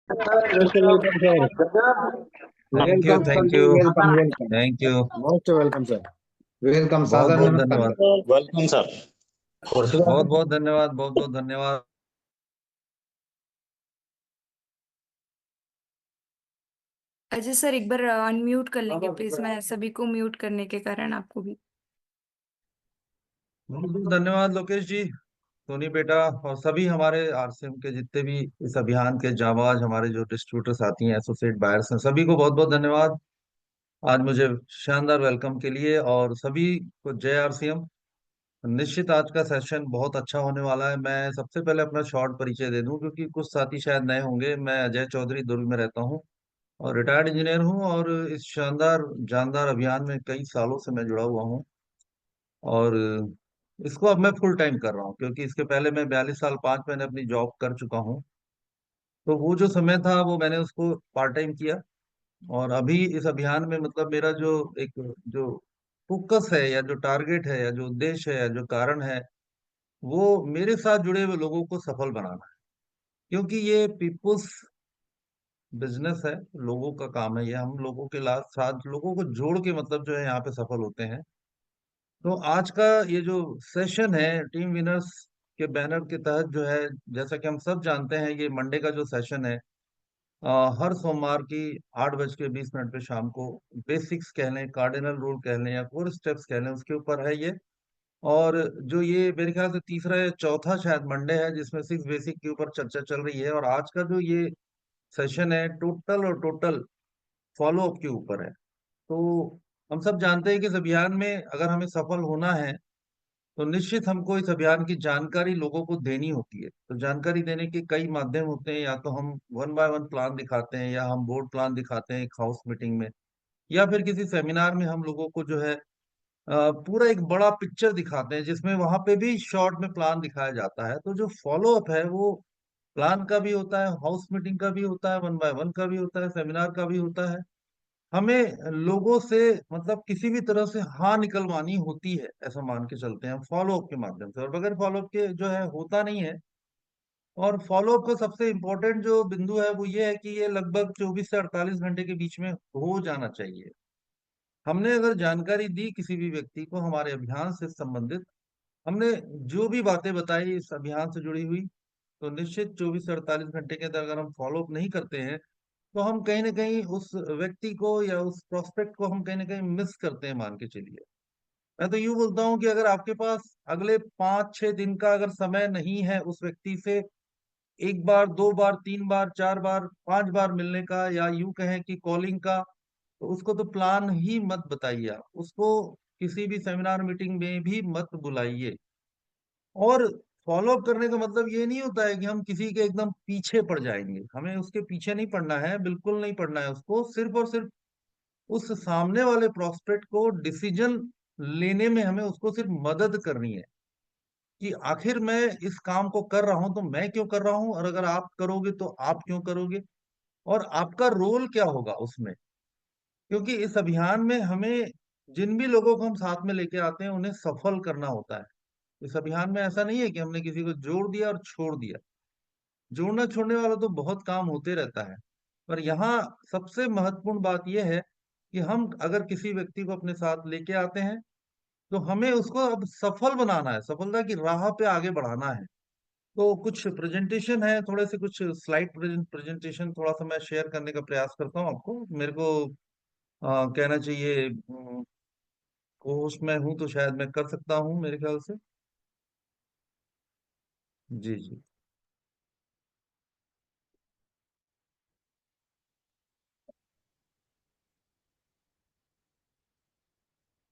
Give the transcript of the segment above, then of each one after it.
Welcome, sir. Thank you, Welcome, thank Sandeep. You, Welcome, welcome. Thank you. Most welcome, sir. Welcome, बहुत Sadar बहुत Namaskar, धन्यवाद। sir. Welcome sir. बहुत बहुत धन्यवाद, बहुत बहुत धन्यवाद। अजय सर एक बार अनम्यूट कर लेंगे प्लीज, मैं सभी को म्यूट करने के कारण आपको भी। बहुत बहुत धन्यवाद लोकेश जी, सोनी बेटा, और सभी हमारे आरसीएम के जितने भी इस अभियान के जाबाज, हमारे जो डिस्ट्रीब्यूटर साथी हैं, एसोसिएट बायर्स हैं, सभी को बहुत बहुत धन्यवाद आज मुझे शानदार वेलकम के लिए। और सभी को जय आरसीएम। निश्चित आज का सेशन बहुत अच्छा होने वाला है। मैं सबसे पहले अपना शॉर्ट परिचय दे दूं, क्योंकि कुछ साथी शायद नए होंगे। मैं अजय चौधरी, दुर्ग में रहता हूं और रिटायर्ड इंजीनियर हूं, और इस शानदार जानदार अभियान में कई सालों से मैं जुड़ा हुआ हूं। और इसको अब मैं फुल टाइम कर रहा हूं, क्योंकि इसके पहले मैं 42 साल 5 महीने अपनी जॉब कर चुका हूं। तो वो जो समय था वो मैंने उसको पार्ट टाइम किया। और अभी इस अभियान में मतलब मेरा जो एक जो फोकस है, या जो टारगेट है, या जो उद्देश्य है, या जो कारण है, वो मेरे साथ जुड़े हुए लोगों को सफल बनाना है। क्योंकि ये पीपुल्स बिजनेस है, लोगों का काम है। ये हम लोगों के साथ लोगों को जोड़ के मतलब जो है यहाँ पे सफल होते हैं। तो आज का ये जो सेशन है टीम विनर्स के बैनर के तहत जो है, जैसा कि हम सब जानते हैं, ये मंडे का जो सेशन है, हर सोमवार की 8:20 पे शाम को बेसिक्स कह लें, कार्डिनल रूल कह लें, या कोर स्टेप्स कह लें, उसके ऊपर है ये। और जो ये मेरे ख्याल से तीसरा या चौथा शायद मंडे है जिसमें 6 बेसिक के ऊपर चर्चा चल रही है। और आज का जो ये सेशन है टोटल और टोटल फॉलो अप के ऊपर है। तो हम सब जानते हैं कि इस अभियान में अगर हमें सफल होना है, तो निश्चित हमको इस अभियान की जानकारी लोगों को देनी होती है। तो जानकारी देने के कई माध्यम होते हैं। या तो हम वन बाय वन प्लान दिखाते हैं, या हम बोर्ड प्लान दिखाते हैं एक हाउस मीटिंग में, या फिर किसी सेमिनार में हम लोगों को जो है पूरा एक बड़ा पिक्चर दिखाते हैं, जिसमें वहां पे भी शॉर्ट में प्लान दिखाया जाता है। तो जो फॉलो अप है वो प्लान का भी होता है, हाउस मीटिंग का भी होता है, वन बाय वन का भी होता है, सेमिनार का भी होता है। हमें लोगों से मतलब किसी भी तरह से हाँ निकलवानी होती है, ऐसा मान के चलते हैं हम फॉलो अप के माध्यम से। और बगैर फॉलो अप के जो है होता नहीं है। और फॉलो अप का सबसे इम्पोर्टेंट जो बिंदु है वो ये है कि ये लगभग 24 से 48 घंटे के बीच में हो जाना चाहिए। हमने अगर जानकारी दी किसी भी व्यक्ति को हमारे अभियान से संबंधित, हमने जो भी बातें बताई इस अभियान से जुड़ी हुई, तो निश्चित 24 से 48 घंटे के अंदर अगर हम फॉलो अप नहीं करते हैं, तो हम कहीं ना कहीं उस व्यक्ति को या उस प्रोस्पेक्ट को हम कहीं ना कहीं मिस करते हैं, मान के चलिए। मैं तो यूं बोलता हूं कि अगर आपके पास अगले 5-6 दिन का अगर समय नहीं है उस व्यक्ति से एक बार, दो बार, तीन बार, चार बार, 5 बार मिलने का, या यूं कहें कि कॉलिंग का, तो उसको तो प्लान ही मत बताइए। आप उसको किसी भी सेमिनार मीटिंग में भी मत बुलाइए। और फॉलो अप करने का मतलब ये नहीं होता है कि हम किसी के एकदम पीछे पड़ जाएंगे। हमें उसके पीछे नहीं पड़ना है, बिल्कुल नहीं पड़ना है। उसको सिर्फ और सिर्फ उस सामने वाले प्रोस्पेक्ट को डिसीजन लेने में हमें उसको सिर्फ मदद करनी है, कि आखिर मैं इस काम को कर रहा हूं तो मैं क्यों कर रहा हूं, और अगर आप करोगे तो आप क्यों करोगे, और आपका रोल क्या होगा उसमें। क्योंकि इस अभियान में हमें जिन भी लोगों को हम साथ में लेके आते हैं उन्हें सफल करना होता है। इस अभियान में ऐसा नहीं है कि हमने किसी को जोड़ दिया और छोड़ दिया। जोड़ना छोड़ने वाला तो बहुत काम होते रहता है। पर यहाँ सबसे महत्वपूर्ण बात यह है कि हम अगर किसी व्यक्ति को अपने साथ लेके आते हैं, तो हमें उसको अब सफल बनाना है, सफलता की राह पे आगे बढ़ाना है। तो कुछ प्रेजेंटेशन है, थोड़े से कुछ स्लाइड प्रेजेंटेशन थोड़ा सा मैं शेयर करने का प्रयास करता हूँ आपको। मेरे को कहना चाहिए होस्ट में हूँ, तो शायद मैं कर सकता हूँ मेरे ख्याल से। जी जी।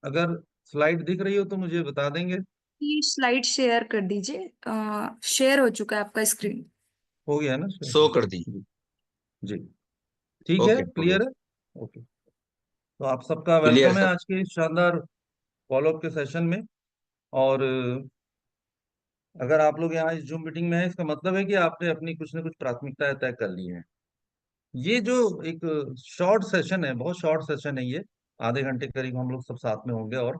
अगर स्लाइड दिख रही हो तो मुझे बता देंगे। ये स्लाइड शेयर कर दीजिए, शेयर हो चुका है आपका स्क्रीन। हो गया है ना शो कर दी। जी जी। ठीक है, ओके ओके। क्लियर है। ओके। तो आप सबका क्लियर वेलकम है सर। आज के इस शानदार फॉलो अप के सेशन में। और अगर आप लोग यहाँ इस जूम मीटिंग में हैं, इसका मतलब है कि आपने अपनी कुछ ना कुछ प्राथमिकताएं तय कर ली हैं। ये जो एक शॉर्ट सेशन है, बहुत शॉर्ट सेशन है ये, आधे घंटे करीब हम लोग सब साथ में होंगे। और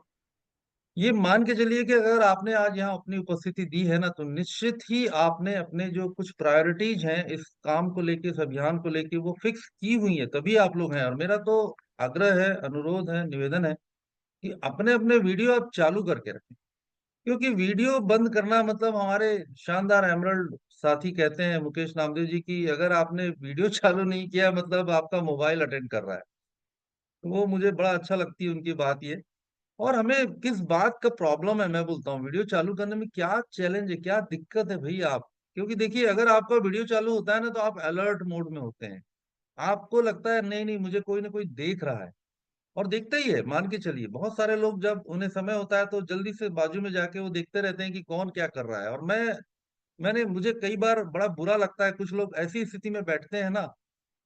ये मान के चलिए कि अगर आपने आज यहाँ अपनी उपस्थिति दी है ना, तो निश्चित ही आपने अपने जो कुछ प्रायोरिटीज हैं इस काम को लेके, इस अभियान को लेके, वो फिक्स की हुई है, तभी आप लोग हैं। और मेरा तो आग्रह है, अनुरोध है, निवेदन है कि अपने अपने वीडियो आप चालू करके रखें। क्योंकि वीडियो बंद करना मतलब, हमारे शानदार एमरल्ड साथी कहते हैं मुकेश नामदेव जी की, अगर आपने वीडियो चालू नहीं किया मतलब आपका मोबाइल अटेंड कर रहा है। तो वो मुझे बड़ा अच्छा लगती है उनकी बात ये। और हमें किस बात का प्रॉब्लम है, मैं बोलता हूँ वीडियो चालू करने में क्या चैलेंज है, क्या दिक्कत है भाई आप। क्योंकि देखिए, अगर आपका वीडियो चालू होता है ना, तो आप अलर्ट मोड में होते हैं। आपको लगता है नहीं नहीं, मुझे कोई ना कोई देख रहा है। और देखते ही है, मान के चलिए, बहुत सारे लोग जब उन्हें समय होता है तो जल्दी से बाजू में जाके वो देखते रहते हैं कि कौन क्या कर रहा है। और मुझे कई बार बड़ा बुरा लगता है, कुछ लोग ऐसी स्थिति में बैठते हैं ना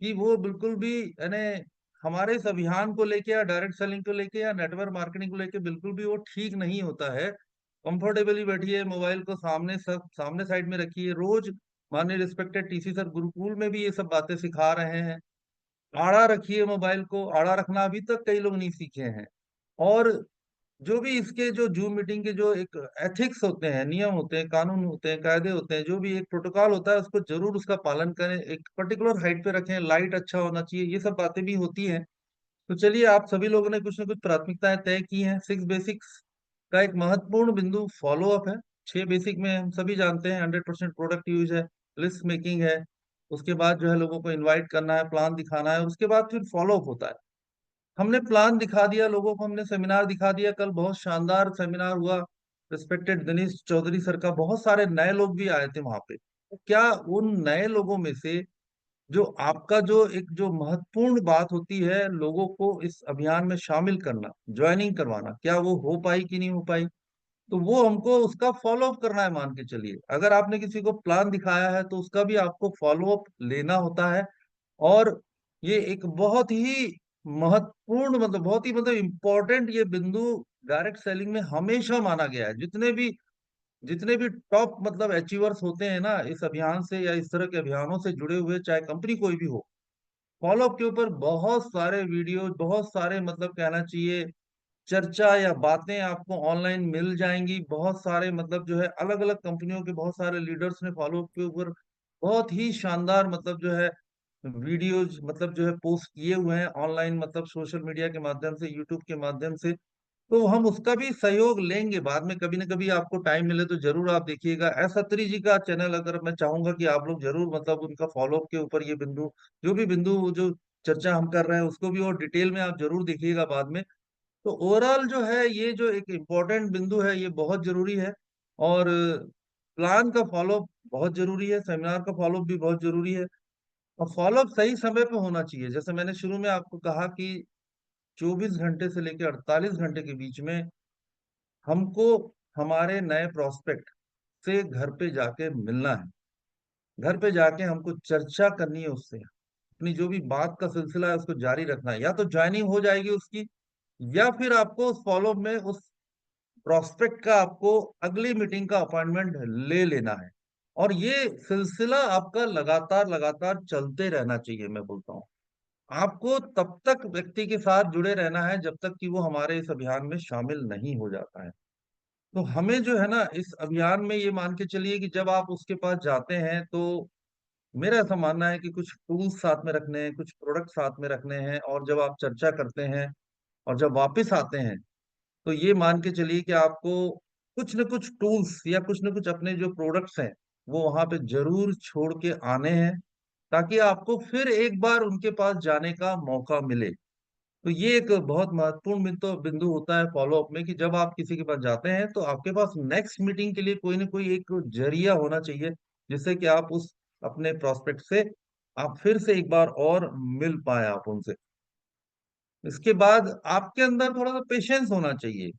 कि वो बिल्कुल भी, यानी हमारे इस अभियान को लेके या डायरेक्ट सेलिंग को लेके या नेटवर्क मार्केटिंग को लेके बिल्कुल भी वो ठीक नहीं होता है। कंफर्टेबली बैठिए, मोबाइल को सामने, सब सामने साइड में रखिए। रोज माननीय रिस्पेक्टेड टीसी सर गुरुकुल में भी ये सब बातें सिखा रहे हैं। आड़ा रखिए, मोबाइल को आड़ा रखना अभी तक कई लोग नहीं सीखे हैं। और जो भी इसके जो जूम मीटिंग के जो एक एथिक्स होते हैं, नियम होते हैं, कानून होते हैं, कायदे होते हैं, जो भी एक प्रोटोकॉल होता है, उसको जरूर उसका पालन करें। एक पर्टिकुलर हाइट पे रखें, लाइट अच्छा होना चाहिए, ये सब बातें भी होती हैं। तो चलिए, आप सभी लोगों ने कुछ ना कुछ प्राथमिकताएं तय की हैं। 6 बेसिक्स का एक महत्वपूर्ण बिंदु फॉलो अप है। 6 बेसिक में हम सभी जानते हैं, 100% प्रोडक्ट यूज है, लिस्ट मेकिंग है, उसके बाद जो है लोगों को इनवाइट करना है, प्लान दिखाना है, और उसके बाद फिर फॉलो अप होता है। हमने प्लान दिखा दिया लोगों को, हमने सेमिनार दिखा दिया, कल बहुत शानदार सेमिनार हुआ। रिस्पेक्टेड दिनेश चौधरी सर का, बहुत सारे नए लोग भी आए थे वहां पे। तो क्या उन नए लोगों में से जो आपका जो एक जो महत्वपूर्ण बात होती है, लोगों को इस अभियान में शामिल करना, ज्वाइनिंग करवाना, क्या वो हो पाई कि नहीं हो पाई? तो वो हमको उसका फॉलो अप करना है। मान के चलिए, अगर आपने किसी को प्लान दिखाया है तो उसका भी आपको फॉलो अप लेना होता है। और ये एक बहुत ही महत्वपूर्ण, मतलब बहुत ही, मतलब इम्पोर्टेंट ये बिंदु डायरेक्ट सेलिंग में हमेशा माना गया है। जितने भी टॉप मतलब अचीवर्स होते हैं ना इस अभियान से या इस तरह के अभियानों से जुड़े हुए, चाहे कंपनी कोई भी हो, फॉलोअप के ऊपर बहुत सारे वीडियो, बहुत सारे, मतलब कहना चाहिए, चर्चा या बातें आपको ऑनलाइन मिल जाएंगी। बहुत सारे, मतलब जो है, अलग अलग कंपनियों के बहुत सारे लीडर्स ने फॉलोअप के ऊपर बहुत ही शानदार, मतलब जो है, वीडियोज, मतलब जो है, पोस्ट किए हुए हैं ऑनलाइन, मतलब सोशल मीडिया के माध्यम से, यूट्यूब के माध्यम से। तो हम उसका भी सहयोग लेंगे बाद में, कभी ना कभी आपको टाइम मिले तो जरूर आप देखिएगा। एस अत्री जी का चैनल, अगर मैं चाहूंगा कि आप लोग जरूर, मतलब उनका फॉलोअप के ऊपर ये बिंदु, जो भी बिंदु जो चर्चा हम कर रहे हैं उसको भी और डिटेल में आप जरूर देखिएगा बाद में। तो ओवरऑल जो है, ये जो एक इम्पोर्टेंट बिंदु है, ये बहुत जरूरी है। और प्लान का फॉलोअप बहुत जरूरी है, सेमिनार का फॉलोअप भी बहुत जरूरी है। और फॉलोअप सही समय पे होना चाहिए। जैसे मैंने शुरू में आपको कहा कि 24 घंटे से लेकर 48 घंटे के बीच में हमको हमारे नए प्रोस्पेक्ट से घर पे जाके मिलना है। घर पे जाके हमको चर्चा करनी है उससे, अपनी जो भी बात का सिलसिला है उसको जारी रखना है। या तो ज्वाइनिंग हो जाएगी उसकी, या फिर आपको उस फॉलो में उस प्रोस्पेक्ट का आपको अगली मीटिंग का अपॉइंटमेंट ले लेना है। और ये सिलसिला आपका लगातार लगातार चलते रहना चाहिए। मैं बोलता हूँ, आपको तब तक व्यक्ति के साथ जुड़े रहना है जब तक कि वो हमारे इस अभियान में शामिल नहीं हो जाता है। तो हमें जो है ना इस अभियान में, ये मान के चलिए कि जब आप उसके पास जाते हैं तो मेरा ऐसा मानना है कि कुछ टूल्स साथ में रखने हैं, कुछ प्रोडक्ट साथ में रखने हैं। और जब आप चर्चा करते हैं और जब वापस आते हैं, तो ये मान के चलिए कि आपको कुछ न कुछ टूल्स या कुछ न कुछ अपने जो प्रोडक्ट्स हैं वो वहां पे जरूर छोड़ के आने हैं, ताकि आपको फिर एक बार उनके पास जाने का मौका मिले। तो ये एक बहुत महत्वपूर्ण बिंदु बिंदु होता है फॉलो अप में, कि जब आप किसी के पास जाते हैं तो आपके पास नेक्स्ट मीटिंग के लिए कोई ना कोई एक जरिया होना चाहिए, जिससे कि आप उस अपने प्रोस्पेक्ट से आप फिर से एक बार और मिल पाए आप उनसे। इसके बाद आपके अंदर थोड़ा सा पेशेंस होना चाहिए।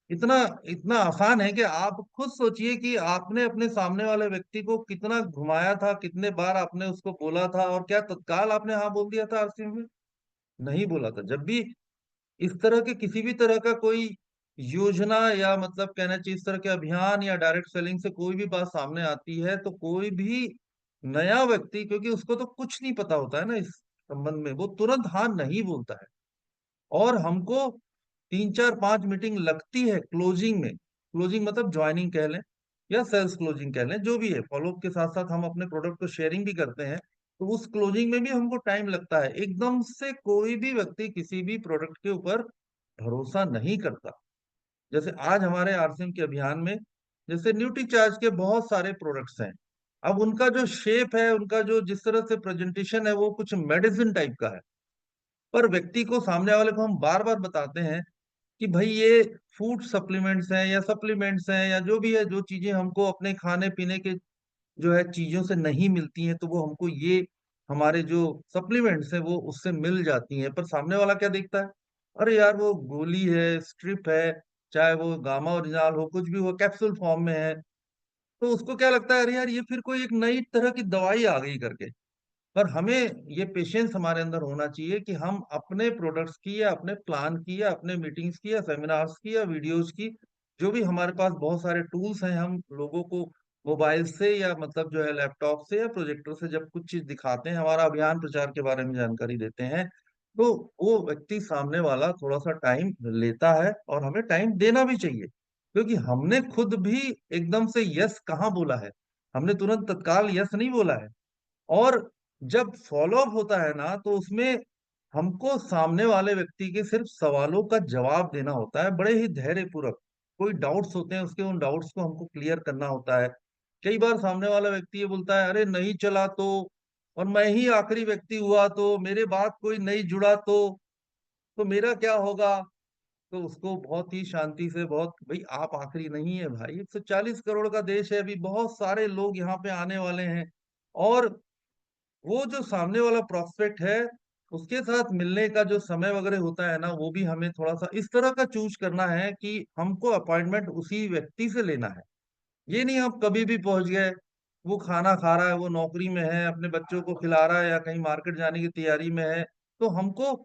इतना इतना आसान है कि आप खुद सोचिए कि आपने अपने सामने वाले व्यक्ति को कितना घुमाया था, कितने बार आपने उसको बोला था, और क्या तत्काल आपने हाँ बोल दिया था आरसी में? नहीं बोला था। जब भी इस तरह के किसी भी तरह का कोई योजना, या मतलब कहना चाहिए इस तरह के अभियान या डायरेक्ट सेलिंग से कोई भी बात सामने आती है, तो कोई भी नया व्यक्ति, क्योंकि उसको तो कुछ नहीं पता होता है ना इस संबंध में, वो तुरंत हाँ नहीं बोलता है। और हमको तीन चार पांच मीटिंग लगती है क्लोजिंग में। क्लोजिंग मतलब ज्वाइनिंग कह लें या सेल्स क्लोजिंग कह लें, जो भी है, फॉलोअप के साथ साथ हम अपने प्रोडक्ट को शेयरिंग भी करते हैं, तो उस क्लोजिंग में भी हमको टाइम लगता है। एकदम से कोई भी व्यक्ति किसी भी प्रोडक्ट के ऊपर भरोसा नहीं करता। जैसे आज हमारे आरसीएम के अभियान में जैसे न्यूट्री चार्ज के बहुत सारे प्रोडक्ट्स हैं। अब उनका जो शेप है, उनका जो जिस तरह से प्रेजेंटेशन है, वो कुछ मेडिसिन टाइप का है। पर व्यक्ति को, सामने वाले को हम बार बार बताते हैं कि भाई ये फूड सप्लीमेंट्स हैं या सप्लीमेंट्स हैं या जो भी है, जो चीजें हमको अपने खाने पीने के जो है चीजों से नहीं मिलती हैं, तो वो हमको ये हमारे जो सप्लीमेंट्स हैं वो उससे मिल जाती हैं। पर सामने वाला क्या देखता है, अरे यार वो गोली है, स्ट्रिप है, चाहे वो गामा ओरिजिनल हो, कुछ भी हो, कैप्सूल फॉर्म में है, तो उसको क्या लगता है, अरे यार ये फिर कोई एक नई तरह की दवाई आ गई करके। पर हमें ये पेशेंस हमारे अंदर होना चाहिए कि हम अपने प्रोडक्ट्स की या अपने प्लान की या अपने मीटिंग्स की या सेमिनार्स की या वीडियोस की, जो भी हमारे पास बहुत सारे टूल्स हैं, हम लोगों को मोबाइल से या मतलब जो है लैपटॉप से या प्रोजेक्टर से जब कुछ चीज दिखाते हैं, हमारा अभियान प्रचार के बारे में जानकारी देते हैं, तो वो व्यक्ति सामने वाला थोड़ा सा टाइम लेता है और हमें टाइम देना भी चाहिए, क्योंकि हमने खुद भी एकदम से यस कहाँ बोला है। हमने तुरंत तत्काल यस नहीं बोला है। और जब फॉलोअप होता है ना, तो उसमें हमको सामने वाले व्यक्ति के सिर्फ सवालों का जवाब देना होता है, बड़े ही धैर्य पूर्वक। कोई डाउट्स होते हैं उसके, उन डाउट्स को हमको क्लियर करना होता है। कई बार सामने वाला व्यक्ति ये बोलता है, अरे नहीं चला तो, और मैं ही आखिरी व्यक्ति हुआ तो, मेरे बाद कोई नहीं जुड़ा तो मेरा क्या होगा। तो उसको बहुत ही शांति से, बहुत, भाई आप आखिरी नहीं है भाई, 140 करोड़ का देश है, अभी बहुत सारे लोग यहाँ पे आने वाले हैं। और वो जो सामने वाला प्रोस्पेक्ट है, उसके साथ मिलने का जो समय वगैरह होता है ना, वो भी हमें थोड़ा सा इस तरह का चूज करना है कि हमको अपॉइंटमेंट उसी व्यक्ति से लेना है। ये नहीं हम कभी भी पहुंच गए, वो खाना खा रहा है, वो नौकरी में है, अपने बच्चों को खिला रहा है या कहीं मार्केट जाने की तैयारी में है, तो हमको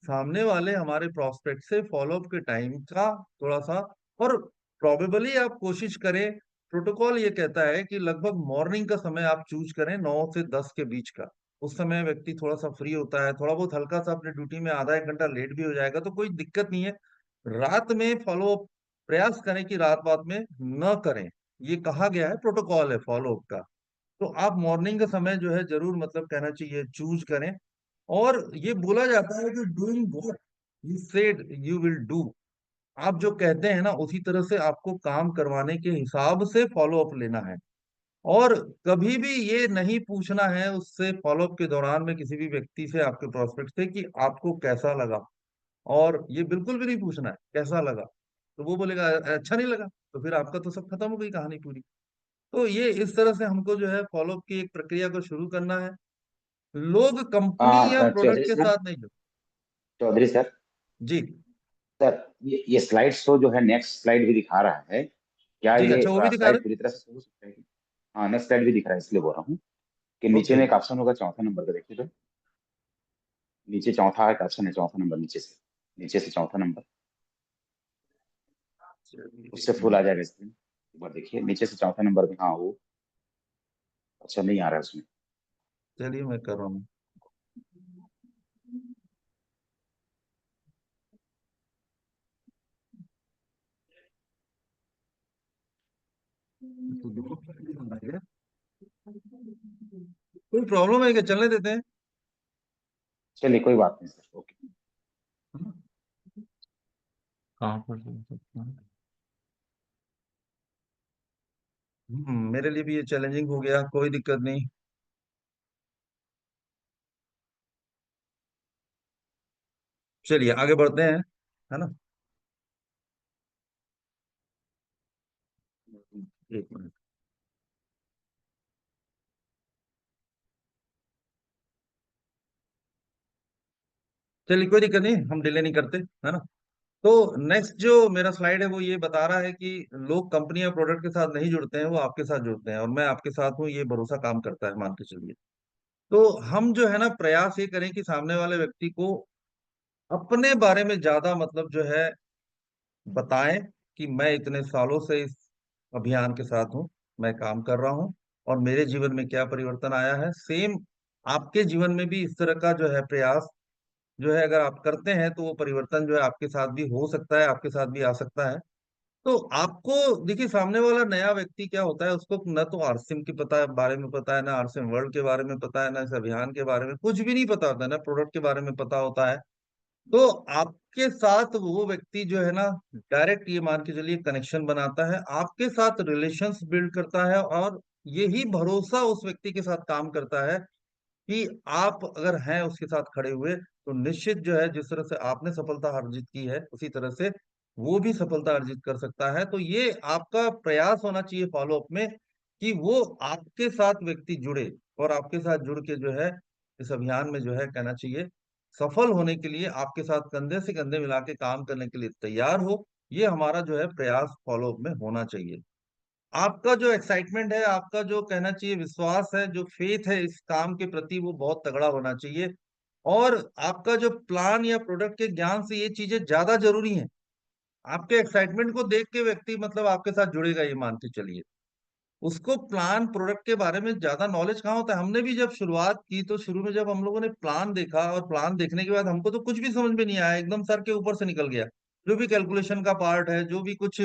सामने वाले हमारे प्रोस्पेक्ट से फॉलोअप के टाइम का थोड़ा सा, और प्रोबेबली आप कोशिश करें, प्रोटोकॉल ये कहता है कि लगभग मॉर्निंग का समय आप चूज करें, 9 से 10 के बीच का। उस समय व्यक्ति थोड़ा सा फ्री होता है, थोड़ा बहुत हल्का सा अपने ड्यूटी में आधा एक घंटा लेट भी हो जाएगा तो कोई दिक्कत नहीं है। रात में फॉलोअप प्रयास करें कि रात बात में न करें, ये कहा गया है, प्रोटोकॉल है फॉलोअप का। तो आप मॉर्निंग का समय जो है जरूर, मतलब कहना चाहिए, चूज करें। और ये बोला जाता है कि doing what you said you will do, आप जो कहते हैं ना उसी तरह से आपको काम करवाने के हिसाब से फॉलो अप लेना है। और कभी भी ये नहीं पूछना है उससे फॉलोअप के दौरान में, किसी भी व्यक्ति से, आपके प्रोस्पेक्ट से, कि आपको कैसा लगा। और ये बिल्कुल भी नहीं पूछना है कैसा लगा, तो वो बोलेगा अच्छा नहीं लगा, तो फिर आपका तो सब खत्म हो गई कहानी पूरी। तो ये इस तरह से हमको जो है फॉलोअप की एक प्रक्रिया को शुरू करना है। लोग कंपनी या प्रोडक्ट चौधरी के सर, साथ नहीं जुड़। चौधरी सर, जी। सर, ये स्लाइड शो जो है, नेक्स्ट स्लाइड भी दिखा रहा है क्या? जी ये अच्छा, वो भी दिखा स्लाइड रहे पूरी तरह से हो सकता है कि? हाँ, नेक्स्ट स्लाइड भी दिख रहा है, इसलिए बोल रहा हूँ कि हैं? नीचे ओके। में एक ऑप्शन होगा, चौथा नंबर का देखिए तो। नीचे चौथा एक ऑप्शन है, चौथा नंबर नीचे से चौथा नंबर, चलिए एक उससे फुल आ मिनट। जाएगा स्क्रीन। एक बार देखिए नीचे से चौथा नंबर में, हाँ वो अच्छा नहीं आ रहा है उसमें। चलिए मैं कर रहा हूँ। कोई प्रॉब्लम है क्या, चलने देते हैं? चलिए कोई बात नहीं सर, ओके। कहाँ पर चल सकते हैं? मेरे लिए भी ये चैलेंजिंग हो गया, कोई दिक्कत नहीं। चलिए आगे बढ़ते हैं, है ना। एक मिनट। चलिए कोई दिक्कत नहीं, हम डिले नहीं करते, है ना। तो नेक्स्ट जो मेरा स्लाइड है वो ये बता रहा है कि लोग कंपनी या प्रोडक्ट के साथ नहीं जुड़ते हैं, वो आपके साथ जुड़ते हैं, और मैं आपके साथ हूँ, ये भरोसा काम करता है, मान के चलिए। तो हम जो है ना, प्रयास ये करें कि सामने वाले व्यक्ति को अपने बारे में ज्यादा, मतलब जो है, बताएं कि मैं इतने सालों से इस अभियान के साथ हूं, मैं काम कर रहा हूं, और मेरे जीवन में क्या परिवर्तन आया है। सेम आपके जीवन में भी इस तरह का जो है प्रयास जो है अगर आप करते हैं तो वो परिवर्तन जो है आपके साथ भी हो सकता है, आपके साथ भी आ सकता है। तो आपको देखिए, सामने वाला नया व्यक्ति क्या होता है, उसको न तो आरसीएम के बारे में पता है, ना आरसीएम वर्ल्ड के बारे में पता है, ना इस अभियान के बारे में कुछ भी नहीं पता होता है, ना प्रोडक्ट के बारे में पता होता है। तो आपके साथ वो व्यक्ति जो है ना, डायरेक्ट ये मान के चलिए कनेक्शन बनाता है, आपके साथ रिलेशंस बिल्ड करता है, और यही भरोसा उस व्यक्ति के साथ काम करता है कि आप अगर हैं उसके साथ खड़े हुए, तो निश्चित जो है जिस तरह से आपने सफलता अर्जित की है उसी तरह से वो भी सफलता अर्जित कर सकता है। तो ये आपका प्रयास होना चाहिए फॉलो अप में कि वो आपके साथ व्यक्ति जुड़े, और आपके साथ जुड़ के जो है इस अभियान में जो है कहना चाहिए सफल होने के लिए आपके साथ कंधे से कंधे मिला के काम करने के लिए तैयार हो। ये हमारा जो है प्रयास फॉलो अप में होना चाहिए। आपका जो एक्साइटमेंट है, आपका जो कहना चाहिए विश्वास है, जो फेथ है इस काम के प्रति, वो बहुत तगड़ा होना चाहिए। और आपका जो प्लान या प्रोडक्ट के ज्ञान से ये चीजें ज्यादा जरूरी हैं। आपके एक्साइटमेंट को देख के व्यक्ति मतलब आपके साथ जुड़ेगा, ये मान के चलिए। उसको प्लान प्रोडक्ट के बारे में ज्यादा नॉलेज कहाँ होता है। हमने भी जब शुरुआत की तो शुरू में जब हम लोगों ने प्लान देखा, और प्लान देखने के बाद हमको तो कुछ भी समझ में नहीं आया, एकदम सर के ऊपर से निकल गया। जो भी कैलकुलेशन का पार्ट है, जो भी कुछ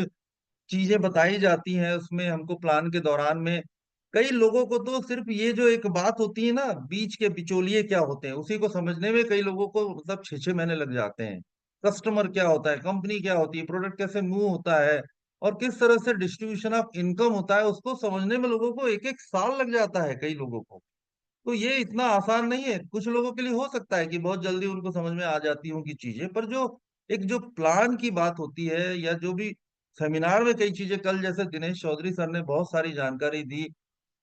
चीजें बताई जाती हैं उसमें हमको प्लान के दौरान में, कई लोगों को तो सिर्फ ये जो एक बात होती है ना, बीच के बिचौलिए क्या होते हैं, उसी को समझने में कई लोगों को मतलब 6-6 महीने लग जाते हैं। कस्टमर क्या होता है, कंपनी क्या होती है, प्रोडक्ट कैसे मूव होता है, और किस तरह से डिस्ट्रीब्यूशन ऑफ इनकम होता है, उसको समझने में लोगों को 1-1 साल लग जाता है कई लोगों को। तो ये इतना आसान नहीं है। कुछ लोगों के लिए हो सकता है कि बहुत जल्दी उनको समझ में आ जाती होंगी चीजें, पर जो एक जो प्लान की बात होती है, या जो भी सेमिनार में कई चीजें, कल जैसे दिनेश चौधरी सर ने बहुत सारी जानकारी दी,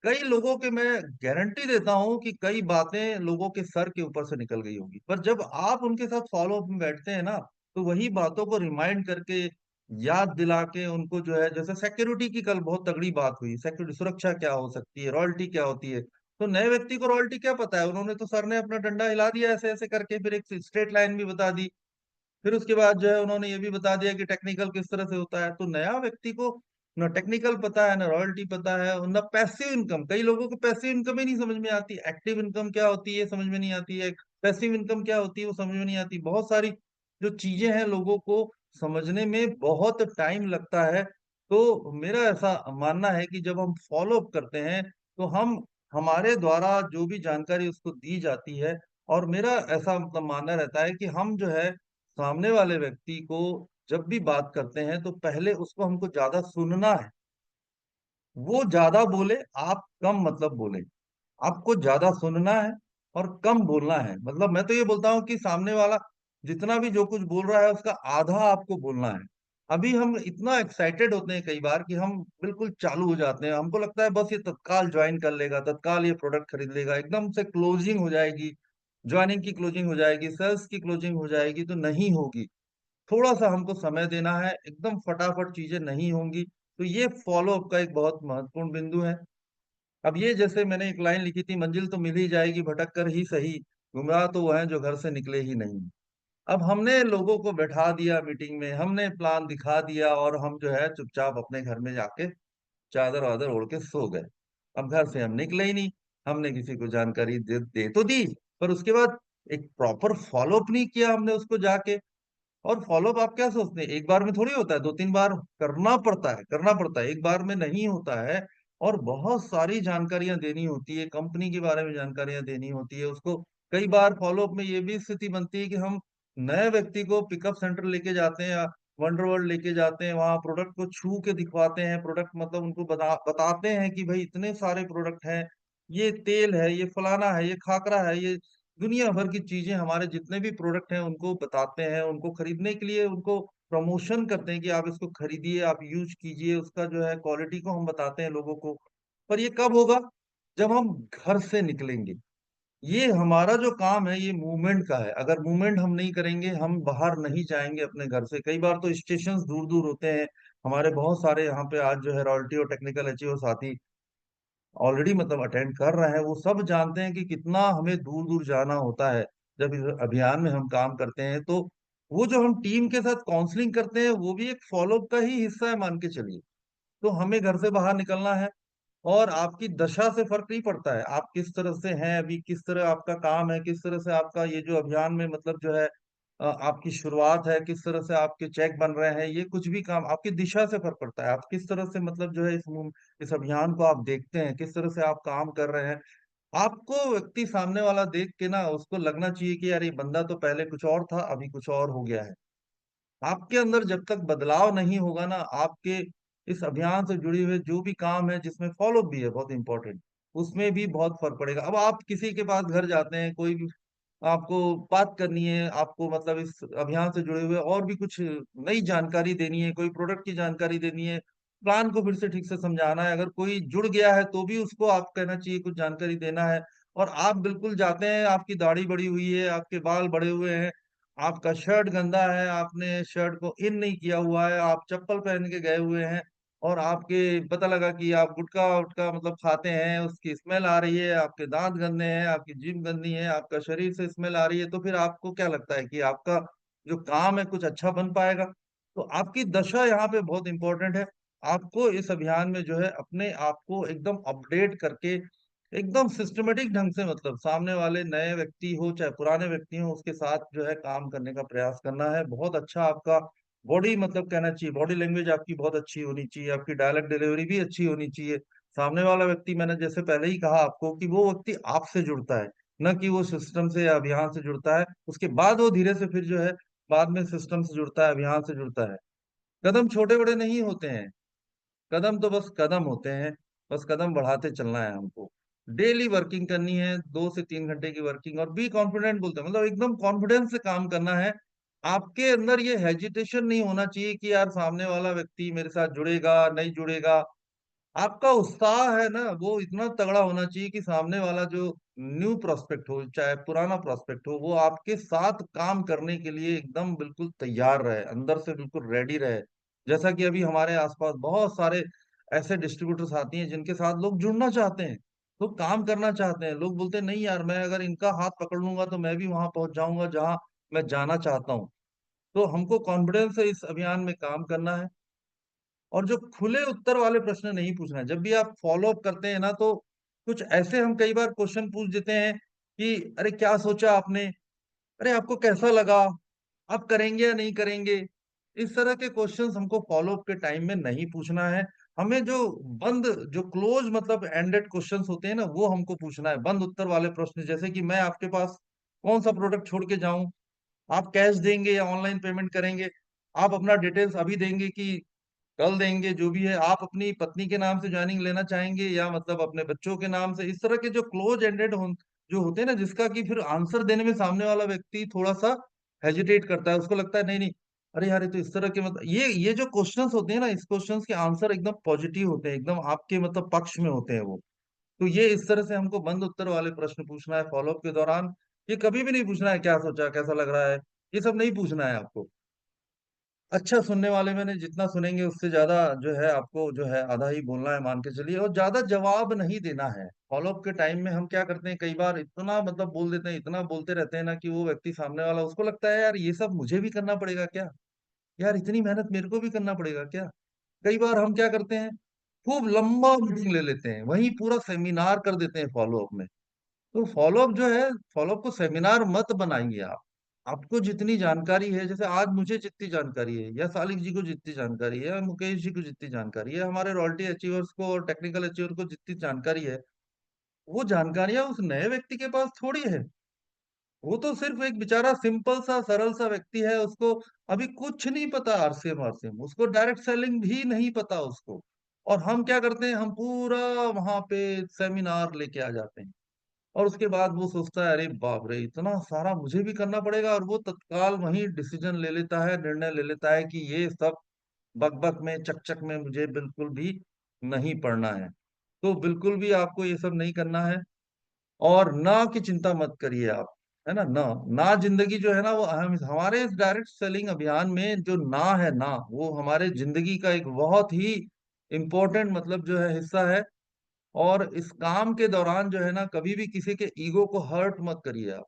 कई लोगों के मैं गारंटी देता हूं कि कई बातें लोगों के सर के ऊपर से निकल गई होगी, पर जब आप उनके साथ फॉलो अप में बैठते हैं ना, तो वही बातों को रिमाइंड करके, याद दिला के उनको जो है, जैसे सिक्योरिटी की कल बहुत तगड़ी बात हुई, सिक्योरिटी सुरक्षा क्या हो सकती है, रॉयल्टी क्या होती है। तो नए व्यक्ति को रॉयल्टी क्या पता है, उन्होंने तो सर ने अपना डंडा हिला दिया ऐसे ऐसे करके, फिर एक स्ट्रेट लाइन भी बता दी। फिर उसके बाद जो है उन्होंने ये भी बता दिया कि टेक्निकल किस तरह से होता है। तो नया व्यक्ति को ना टेक्निकल पता है, ना रॉयल्टी पता है, और ना पैसिव इनकम। कई लोगों को पैसिव इनकम ही नहीं समझ में आती, एक्टिव इनकम क्या होती है समझ में नहीं आती है, पैसिव इनकम क्या होती है वो समझ में नहीं आती। बहुत सारी जो चीजें हैं लोगों को समझने में बहुत टाइम लगता है। तो मेरा ऐसा मानना है कि जब हम फॉलो अप करते हैं, तो हम हमारे द्वारा जो भी जानकारी उसको दी जाती है, और मेरा ऐसा मतलब मानना रहता है कि हम जो है सामने वाले व्यक्ति को जब भी बात करते हैं, तो पहले उसको हमको ज्यादा सुनना है। वो ज्यादा बोले, आप कम मतलब बोले। आपको ज्यादा सुनना है और कम बोलना है। मतलब मैं तो ये बोलता हूँ कि सामने वाला जितना भी जो कुछ बोल रहा है उसका आधा आपको बोलना है। अभी हम इतना एक्साइटेड होते हैं कई बार कि हम बिल्कुल चालू हो जाते हैं, हमको लगता है बस ये तत्काल ज्वाइन कर लेगा, तत्काल ये प्रोडक्ट खरीद लेगा, एकदम से क्लोजिंग हो जाएगी, ज्वाइनिंग की क्लोजिंग हो जाएगी, सेल्स की क्लोजिंग हो जाएगी। तो नहीं होगी। थोड़ा सा हमको समय देना है, एकदम फटाफट चीजें नहीं होंगी। तो ये फॉलो अप का एक बहुत महत्वपूर्ण बिंदु है। अब ये जैसे मैंने एक लाइन लिखी थी, मंजिल तो मिल ही जाएगी भटक कर ही सही, गुमराह तो वो हैं जो घर से निकले ही नहीं। अब हमने लोगों को बैठा दिया मीटिंग में, हमने प्लान दिखा दिया, और हम जो है चुपचाप अपने घर में जाके चादर वादर ओढ़ के सो गए। अब घर से हम निकले ही नहीं। हमने किसी को जानकारी दे तो दी, पर उसके बाद एक प्रॉपर फॉलो अप नहीं किया हमने उसको जाके। और फॉलोअप आप क्या सोचते हैं, एक बार में थोड़ी होता है, 2-3 बार करना पड़ता है, करना पड़ता है, एक बार में नहीं होता है। और बहुत सारी जानकारियां देनी होती है, कंपनी के बारे में जानकारियां देनी होती है उसको। कई बार फॉलोअप में ये भी स्थिति बनती है कि हम नए व्यक्ति को पिकअप सेंटर लेके जाते हैं, या वंडर वर्ल्ड लेके जाते हैं, वहां प्रोडक्ट को छू के दिखवाते हैं, प्रोडक्ट मतलब उनको बताते हैं कि भाई इतने सारे प्रोडक्ट हैं, ये तेल है, ये फलाना है, ये खाकरा है, ये दुनिया भर की चीजें, हमारे जितने भी प्रोडक्ट हैं उनको बताते हैं, उनको खरीदने के लिए उनको प्रमोशन करते हैं कि आप इसको खरीदिए, आप यूज कीजिए, उसका जो है क्वालिटी को हम बताते हैं लोगों को। पर ये कब होगा, जब हम घर से निकलेंगे। ये हमारा जो काम है ये मूवमेंट का है। अगर मूवमेंट हम नहीं करेंगे, हम बाहर नहीं जाएंगे अपने घर से। कई बार तो स्टेशन दूर दूर होते हैं। हमारे बहुत सारे यहाँ पे आज जो है रॉयल्टी और टेक्निकल अचीवर साथी ऑलरेडी मतलब अटेंड कर रहे हैं, वो सब जानते हैं कि कितना हमें दूर दूर जाना होता है जब इस अभियान में हम काम करते हैं। तो वो जो हम टीम के साथ काउंसलिंग करते हैं, वो भी एक फॉलोअप का ही हिस्सा है मान के चलिए। तो हमें घर से बाहर निकलना है, और आपकी दशा से फर्क नहीं पड़ता है, आप किस तरह से हैं अभी, किस तरह आपका काम है, किस तरह से आपका ये जो अभियान में मतलब जो है आपकी शुरुआत है, किस तरह से आपके चेक बन रहे हैं, ये कुछ भी काम आपकी दिशा से फर्क पड़ता है। आप किस तरह से मतलब जो है इस अभियान को आप देखते हैं, किस तरह से आप काम कर रहे हैं। आपको व्यक्ति सामने वाला देख के ना उसको लगना चाहिए कि यार ये बंदा तो पहले कुछ और था, अभी कुछ और हो गया है। आपके अंदर जब तक बदलाव नहीं होगा ना, आपके इस अभियान से जुड़े हुए जो भी काम है, जिसमें फॉलो भी है बहुत इंपॉर्टेंट, उसमें भी बहुत फर्क पड़ेगा। अब आप किसी के पास घर जाते हैं, कोई भी आपको बात करनी है, आपको मतलब इस अभियान से जुड़े हुए और भी कुछ नई जानकारी देनी है, कोई प्रोडक्ट की जानकारी देनी है, प्लान को फिर से ठीक से समझाना है, अगर कोई जुड़ गया है तो भी उसको आप कहना चाहिए, कुछ जानकारी देना है। और आप बिल्कुल जाते हैं, आपकी दाढ़ी बड़ी हुई है, आपके बाल बड़े हुए हैं, आपका शर्ट गंदा है, आपने शर्ट को इन नहीं किया हुआ है, आप चप्पल पहन के गए हुए हैं, और आपके पता लगा कि आप गुटखा उटखा मतलब खाते हैं, उसकी स्मेल आ रही है, आपके दांत गंदे हैं, आपकी जीभ गंदी है, आपका शरीर से स्मेल आ रही है, तो फिर आपको क्या लगता है कि आपका जो काम है कुछ अच्छा बन पाएगा? तो आपकी दशा यहाँ पे बहुत इंपॉर्टेंट है। आपको इस अभियान में जो है अपने आप को एकदम अपडेट करके, एकदम सिस्टमेटिक ढंग से, मतलब सामने वाले नए व्यक्ति हो चाहे पुराने व्यक्ति हो, उसके साथ जो है काम करने का प्रयास करना है। बहुत अच्छा आपका बॉडी मतलब कहना चाहिए, बॉडी लैंग्वेज आपकी बहुत अच्छी होनी चाहिए, आपकी डायलॉग डिलीवरी भी अच्छी होनी चाहिए। सामने वाला व्यक्ति, मैंने जैसे पहले ही कहा आपको, कि वो व्यक्ति आपसे जुड़ता है, न कि वो सिस्टम से या अभियान से जुड़ता है। उसके बाद वो धीरे से फिर जो है बाद में सिस्टम से जुड़ता है, अभियान से जुड़ता है। कदम छोटे बड़े नहीं होते हैं, कदम तो बस कदम होते हैं, बस कदम बढ़ाते चलना है हमको। डेली वर्किंग करनी है, 2 से 3 घंटे की वर्किंग, और बी कॉन्फिडेंट बोलते हैं, मतलब एकदम कॉन्फिडेंस से काम करना है। आपके अंदर ये हेजिटेशन नहीं होना चाहिए कि यार सामने वाला व्यक्ति मेरे साथ जुड़ेगा नहीं जुड़ेगा। आपका उत्साह है ना, वो इतना तगड़ा होना चाहिए कि सामने वाला जो न्यू प्रोस्पेक्ट हो चाहे पुराना प्रोस्पेक्ट हो, वो आपके साथ काम करने के लिए एकदम बिल्कुल तैयार रहे, अंदर से बिल्कुल रेडी रहे। जैसा कि अभी हमारे आसपास बहुत सारे ऐसे डिस्ट्रीब्यूटर्स आती हैं जिनके साथ लोग जुड़ना चाहते हैं, लोग काम करना चाहते हैं, लोग बोलते हैं नहीं यार, मैं अगर इनका हाथ पकड़ लूंगा तो मैं भी वहां पहुंच जाऊंगा जहां मैं जाना चाहता हूँ। तो हमको कॉन्फिडेंस से इस अभियान में काम करना है, और जो खुले उत्तर वाले प्रश्न नहीं पूछना है। जब भी आप फॉलो अप करते हैं ना, तो कुछ ऐसे हम कई बार क्वेश्चन पूछ देते हैं कि अरे क्या सोचा आपने, अरे आपको कैसा लगा, आप करेंगे या नहीं करेंगे। इस तरह के क्वेश्चंस हमको फॉलो अप के टाइम में नहीं पूछना है। हमें जो बंद, जो क्लोज मतलब एंडेड क्वेश्चंस होते हैं ना, वो हमको पूछना है, बंद उत्तर वाले प्रश्न। जैसे कि मैं आपके पास कौन सा प्रोडक्ट छोड़ के जाऊं, आप कैश देंगे या ऑनलाइन पेमेंट करेंगे, आप अपना डिटेल्स अभी देंगे कि कल देंगे, जो भी है, आप अपनी पत्नी के नाम से ज्वाइनिंग लेना चाहेंगे या मतलब अपने बच्चों के नाम से। इस तरह के जो क्लोज एंडेड जो होते हैं ना, जिसका कि फिर आंसर देने में सामने वाला व्यक्ति थोड़ा सा हेजिटेट करता है, उसको लगता है नहीं नहीं, अरे यार ये तो इस तरह के, मतलब ये जो क्वेश्चंस होते हैं ना, इस क्वेश्चंस के आंसर एकदम पॉजिटिव होते हैं, एकदम आपके मतलब पक्ष में होते हैं वो। तो ये इस तरह से हमको बंद उत्तर वाले प्रश्न पूछना है फॉलोअप के दौरान। ये कभी भी नहीं पूछना है क्या सोचा, कैसा लग रहा है, ये सब नहीं पूछना है आपको। अच्छा सुनने वाले में ने जितना सुनेंगे उससे ज्यादा जो है आपको जो है आधा ही बोलना है, मान के चलिए, और ज्यादा जवाब नहीं देना है। फॉलोअप के टाइम में हम क्या करते हैं, कई बार इतना मतलब बोल देते हैं, इतना बोलते रहते हैं ना, कि वो व्यक्ति सामने वाला, उसको लगता है यार ये सब मुझे भी करना पड़ेगा क्या, यार इतनी मेहनत मेरे को भी करना पड़ेगा क्या। कई बार हम क्या करते हैं, खूब लंबा मीटिंग ले लेते हैं, वहीं पूरा सेमिनार कर देते हैं फॉलोअप में। तो फॉलोअप जो है, फॉलोअप को सेमिनार मत बनाइए आप। आपको जितनी जानकारी है, जैसे आज मुझे जितनी जानकारी है, या सालिक जी को जितनी जानकारी है, या मुकेश जी को जितनी जानकारी है, हमारे रॉयल्टी अचीवर्स को और टेक्निकल अचीवर को जितनी जानकारी है, वो जानकारियां उस नए व्यक्ति के पास थोड़ी है। वो तो सिर्फ एक बेचारा सिंपल सा सरल सा व्यक्ति है, उसको अभी कुछ नहीं पता आरसीएम आरसीएम, उसको डायरेक्ट सेलिंग भी नहीं पता उसको। और हम क्या करते हैं, हम पूरा वहां पे सेमिनार लेके आ जाते हैं, और उसके बाद वो सोचता है अरे बाप रे इतना सारा मुझे भी करना पड़ेगा, और वो तत्काल वही डिसीजन ले लेता है, निर्णय ले लेता है कि ये सब बकबक में चकचक में मुझे बिल्कुल भी नहीं पड़ना है। तो बिल्कुल भी आपको ये सब नहीं करना है, और ना की चिंता मत करिए आप, है ना। ना ना जिंदगी जो है ना, वो अहम, हमारे इस डायरेक्ट सेलिंग अभियान में जो ना है ना, वो हमारे जिंदगी का एक बहुत ही इम्पोर्टेंट मतलब जो है हिस्सा है। और इस काम के दौरान जो है ना, कभी भी किसी के ईगो को हर्ट मत करिए आप।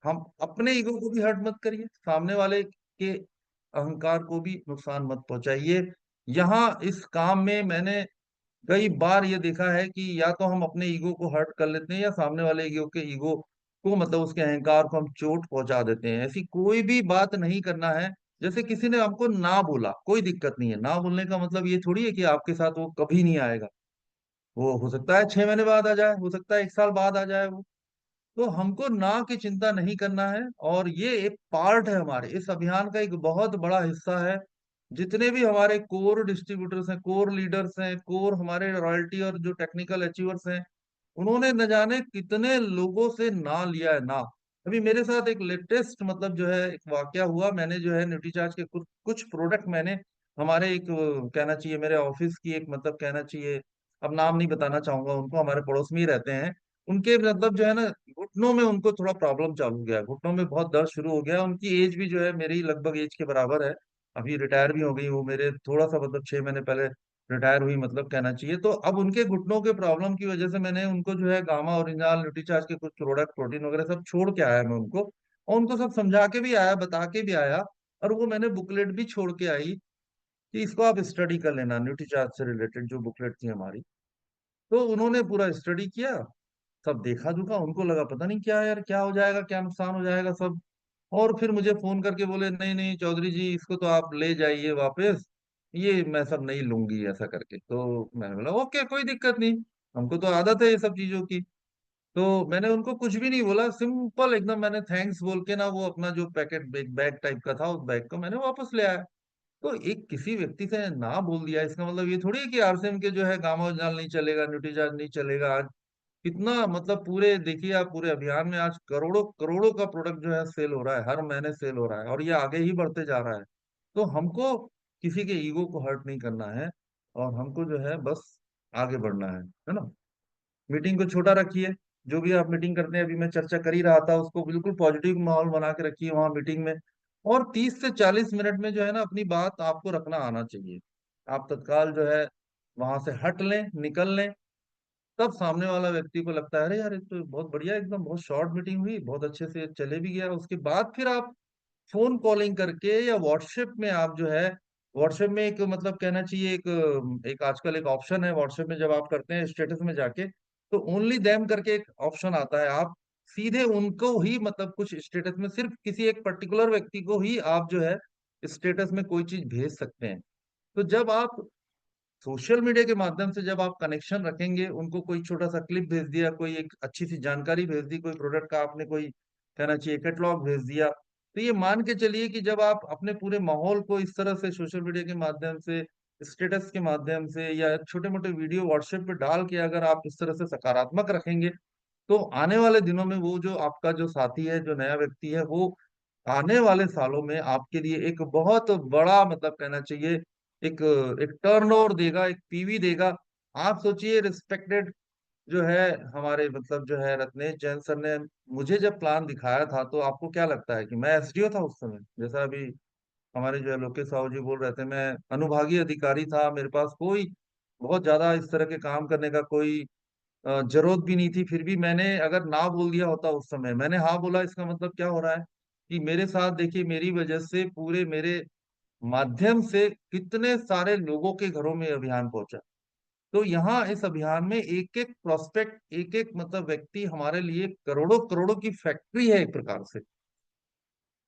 हम अपने ईगो को भी हर्ट मत करिए, सामने वाले के अहंकार को भी नुकसान मत पहुंचाइए। यहाँ इस काम में मैंने कई बार ये देखा है कि या तो हम अपने ईगो को हर्ट कर लेते हैं या सामने वाले ईगो के ईगो को मतलब उसके अहंकार को हम चोट पहुंचा देते हैं। ऐसी कोई भी बात नहीं करना है। जैसे किसी ने हमको ना बोला, कोई दिक्कत नहीं है। ना बोलने का मतलब ये थोड़ी है कि आपके साथ वो कभी नहीं आएगा। वो हो सकता है 6 महीने बाद आ जाए, हो सकता है 1 साल बाद आ जाए वो। तो हमको ना की चिंता नहीं करना है। और ये एक पार्ट है, हमारे इस अभियान का एक बहुत बड़ा हिस्सा है। जितने भी हमारे कोर डिस्ट्रीब्यूटर्स हैं, कोर लीडर्स हैं, कोर हमारे रॉयल्टी और जो टेक्निकल अचीवर्स हैं, उन्होंने न जाने कितने लोगों से ना लिया है ना। अभी मेरे साथ एक लेटेस्ट मतलब जो है एक वाकया हुआ। मैंने जो है न्यूट्रीचार्ज के कुछ कुछ प्रोडक्ट मैंने हमारे एक कहना चाहिए मेरे ऑफिस की एक मतलब कहना चाहिए, अब नाम नहीं बताना चाहूंगा उनको, हमारे पड़ोस में ही रहते हैं। उनके मतलब जो है ना घुटनों में उनको थोड़ा प्रॉब्लम चालू हो गया, घुटनों में बहुत दर्द शुरू हो गया। उनकी एज भी जो है मेरी लगभग एज के बराबर है। अभी रिटायर भी हो गई वो मेरे थोड़ा सा मतलब 6 महीने पहले रिटायर हुई मतलब कहना चाहिए। तो अब उनके घुटनों के प्रॉब्लम की वजह से मैंने उनको जो है गामा ओरिजिनल न्यूट्रीचार्ज के कुछ प्रोडक्ट प्रोटीन वगैरह सब छोड़ के आया मैं उनको। और उनको सब समझा के भी आया, बता के भी आया। और वो मैंने बुकलेट भी छोड़ के आई कि इसको आप स्टडी कर लेना, न्यूट्रीचार्ज से रिलेटेड जो बुकलेट थी हमारी। तो उन्होंने पूरा स्टडी किया, सब देखा दुखा, उनको लगा पता नहीं क्या यार क्या हो जाएगा, क्या नुकसान हो जाएगा सब। और फिर मुझे फोन करके बोले नहीं नहीं चौधरी जी इसको तो आप ले जाइए वापस, ये मैं सब नहीं लूंगी ऐसा करके। तो मैंने बोला ओके कोई दिक्कत नहीं, हमको तो आदत है ये सब चीजों की। तो मैंने उनको कुछ भी नहीं बोला, सिंपल एकदम मैंने थैंक्स बोल के ना वो अपना जो पैकेट बैग बैग टाइप का था उस बैग को मैंने वापस ले आया। तो एक किसी व्यक्ति से ना बोल दिया इसका मतलब ये थोड़ी है कि आरसीएम के जो है गामा जाल नहीं चलेगा, न्यूट्रीचार्ज नहीं चलेगा। आज कितना मतलब पूरे देखिए आप पूरे अभियान में आज करोड़ों करोड़ों का प्रोडक्ट जो है सेल हो रहा है, हर महीने सेल हो रहा है और ये आगे ही बढ़ते जा रहा है। तो हमको किसी के ईगो को हर्ट नहीं करना है और हमको जो है बस आगे बढ़ना है ना। मीटिंग को छोटा रखिए, जो भी आप मीटिंग करते हैं, अभी मैं चर्चा कर ही रहा था, उसको बिल्कुल पॉजिटिव माहौल बना के रखिए वहां मीटिंग में। और 30 से 40 मिनट में जो है ना अपनी बात आपको रखना आना चाहिए। आप तत्काल जो है वहां से हट लें, निकल लें, तब सामने वाला व्यक्ति को लगता है अरे यार ये तो बहुत बढ़िया, एकदम बहुत शॉर्ट मीटिंग हुई, बहुत अच्छे से चले भी गया। उसके बाद फिर आप फोन कॉलिंग करके या व्हाट्सएप में आप जो है, व्हाट्सएप में एक मतलब कहना चाहिए एक एक आजकल एक ऑप्शन है व्हाट्सएप में, जब आप करते हैं स्टेटस में जाके तो ओनली देम करके एक ऑप्शन आता है। आप सीधे उनको ही मतलब कुछ स्टेटस में सिर्फ किसी एक पर्टिकुलर व्यक्ति को ही आप जो है स्टेटस में कोई चीज भेज सकते हैं। तो जब आप सोशल मीडिया के माध्यम से जब आप कनेक्शन रखेंगे, उनको कोई छोटा सा क्लिप भेज दिया, कोई एक अच्छी सी जानकारी भेज दी, कोई प्रोडक्ट का आपने कोई कहना चाहिए कैटलॉग भेज दिया, तो ये मान के चलिए कि जब आप अपने पूरे माहौल को इस तरह से सोशल मीडिया के माध्यम से, स्टेटस के माध्यम से या छोटे मोटे वीडियो व्हाट्सएप पे डाल के अगर आप इस तरह से सकारात्मक रखेंगे, तो आने वाले दिनों में वो जो आपका जो साथी है, जो नया व्यक्ति है, वो आने वाले सालों में आपके लिए एक बहुत बड़ा मतलब कहना चाहिए एक एक टर्नओवर देगा, एक पीवी देगा। आप सोचिए रिस्पेक्टेड जो है हमारे मतलब जो है रत्नेश जैन सर ने मुझे जब प्लान दिखाया था, तो आपको क्या लगता है कि मैं एसडीओ था उस समय, जैसा अभी हमारे जो है लोकेश साहू जी बोल रहे थे, मैं अनुभागीय अधिकारी था, मेरे पास कोई बहुत ज्यादा इस तरह के काम करने का कोई जरूरत भी नहीं थी। फिर भी मैंने अगर ना बोल दिया होता उस समय, मैंने हाँ बोला, इसका मतलब क्या हो रहा है कि मेरे साथ देखिए मेरी वजह से पूरे मेरे माध्यम से कितने सारे लोगों के घरों में अभियान पहुंचा। तो यहाँ इस अभियान में एक एक प्रोस्पेक्ट, एक एक मतलब व्यक्ति हमारे लिए करोड़ों करोड़ों की फैक्ट्री है एक प्रकार से।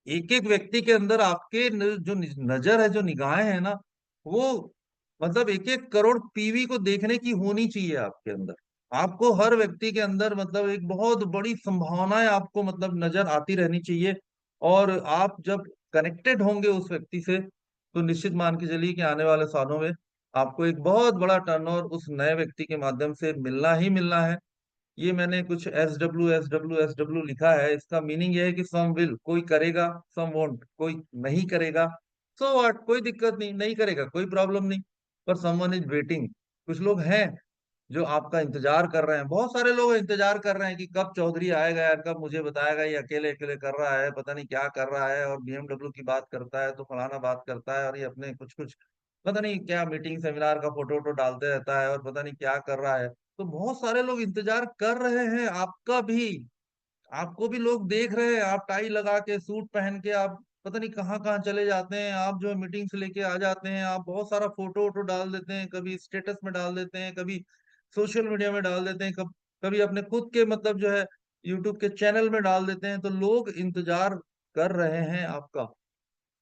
एक एक व्यक्ति के अंदर आपके जो नजर है, जो निगाहें हैं ना, वो मतलब एक एक करोड़ पीवी को देखने की होनी चाहिए आपके अंदर। आपको हर व्यक्ति के अंदर मतलब एक बहुत बड़ी संभावनाएं आपको मतलब नजर आती रहनी चाहिए। और आप जब कनेक्टेड होंगे उस व्यक्ति से, तो निश्चित मान के चलिए कि आने वाले सालों में आपको एक बहुत बड़ा टर्नओवर उस नए व्यक्ति के माध्यम से मिलना ही मिलना है। ये मैंने कुछ एस डब्ल्यू लिखा है, इसका मीनिंग ये है कि सम विल, कोई करेगा, सम वोंट, कोई नहीं करेगा। सो व्हाट, कोई दिक्कत नहीं, नहीं करेगा कोई प्रॉब्लम नहीं, पर समवन इज वेटिंग, कुछ लोग हैं जो आपका इंतजार कर रहे हैं। बहुत सारे लोग इंतजार कर रहे हैं कि कब चौधरी आएगा यार, कब मुझे बताएगा, ये अकेले अकेले कर रहा है, पता नहीं क्या कर रहा है, और बीएमडब्ल्यू की बात करता है तो फलाना बात करता है, और ये अपने कुछ कुछ पता नहीं क्या मीटिंग सेमिनार का फोटो वोटो डालते रहता है और पता नहीं क्या कर रहा है। तो बहुत सारे लोग इंतजार कर रहे हैं आपका भी, आपको भी लोग देख रहे हैं, आप टाई लगा के सूट पहन के आप पता नहीं कहाँ कहाँ चले जाते हैं, आप जो है मीटिंग से लेके आ जाते हैं, आप बहुत सारा फोटो वोटो डाल देते हैं, कभी स्टेटस में डाल देते हैं, कभी सोशल मीडिया में डाल देते हैं, कभी अपने खुद के मतलब जो है यूट्यूब के चैनल में डाल देते हैं, तो लोग इंतजार कर रहे हैं आपका।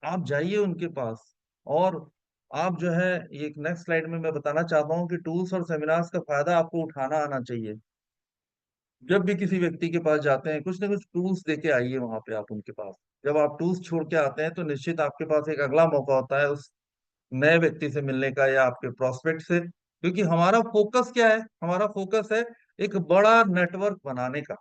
आप जाइए उनके पास, और आप जो है, ये नेक्स्ट स्लाइड में मैं बताना चाहता हूँ कि टूल्स और सेमिनार्स का फायदा आपको उठाना आना चाहिए। जब भी किसी व्यक्ति के पास जाते हैं, कुछ ना कुछ टूल्स देके आइए वहां पे आप उनके पास। जब आप टूल्स छोड़ के आते हैं तो निश्चित आपके पास एक अगला मौका होता है उस नए व्यक्ति से मिलने का या आपके प्रोस्पेक्ट से, क्योंकि हमारा फोकस क्या है, हमारा फोकस है एक बड़ा नेटवर्क बनाने का।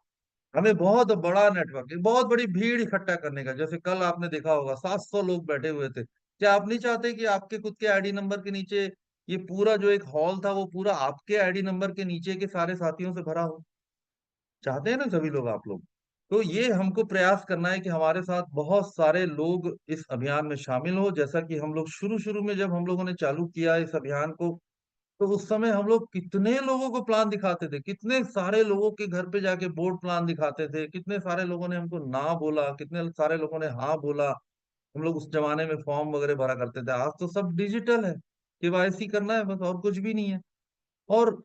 हमें बहुत बड़ा नेटवर्क, एक बहुत बड़ी भीड़ इकट्ठा करने का। जैसे कल आपने देखा होगा 700 लोग बैठे हुए थे। क्या आप नहीं चाहते कि आपके खुद के आईडी नंबर के नीचे ये पूरा जो एक हॉल था वो पूरा आपके आईडी नंबर के नीचे के सारे साथियों से भरा हो? चाहते हैं ना सभी लोग, आप लोग। तो ये हमको प्रयास करना है कि हमारे साथ बहुत सारे लोग इस अभियान में शामिल हो। जैसा कि हम लोग शुरू शुरू में जब हम लोगों ने चालू किया इस अभियान को, तो उस समय हम लोग कितने लोगों को प्लान दिखाते थे, कितने सारे लोगों के घर पे जाके बोर्ड प्लान दिखाते थे, कितने सारे लोगों ने हमको ना बोला, कितने सारे लोगों ने हाँ बोला। हम लोग उस जमाने में फॉर्म वगैरह भरा करते थे। आज तो सब डिजिटल है, केवाईसी करना है बस, और कुछ भी नहीं है। और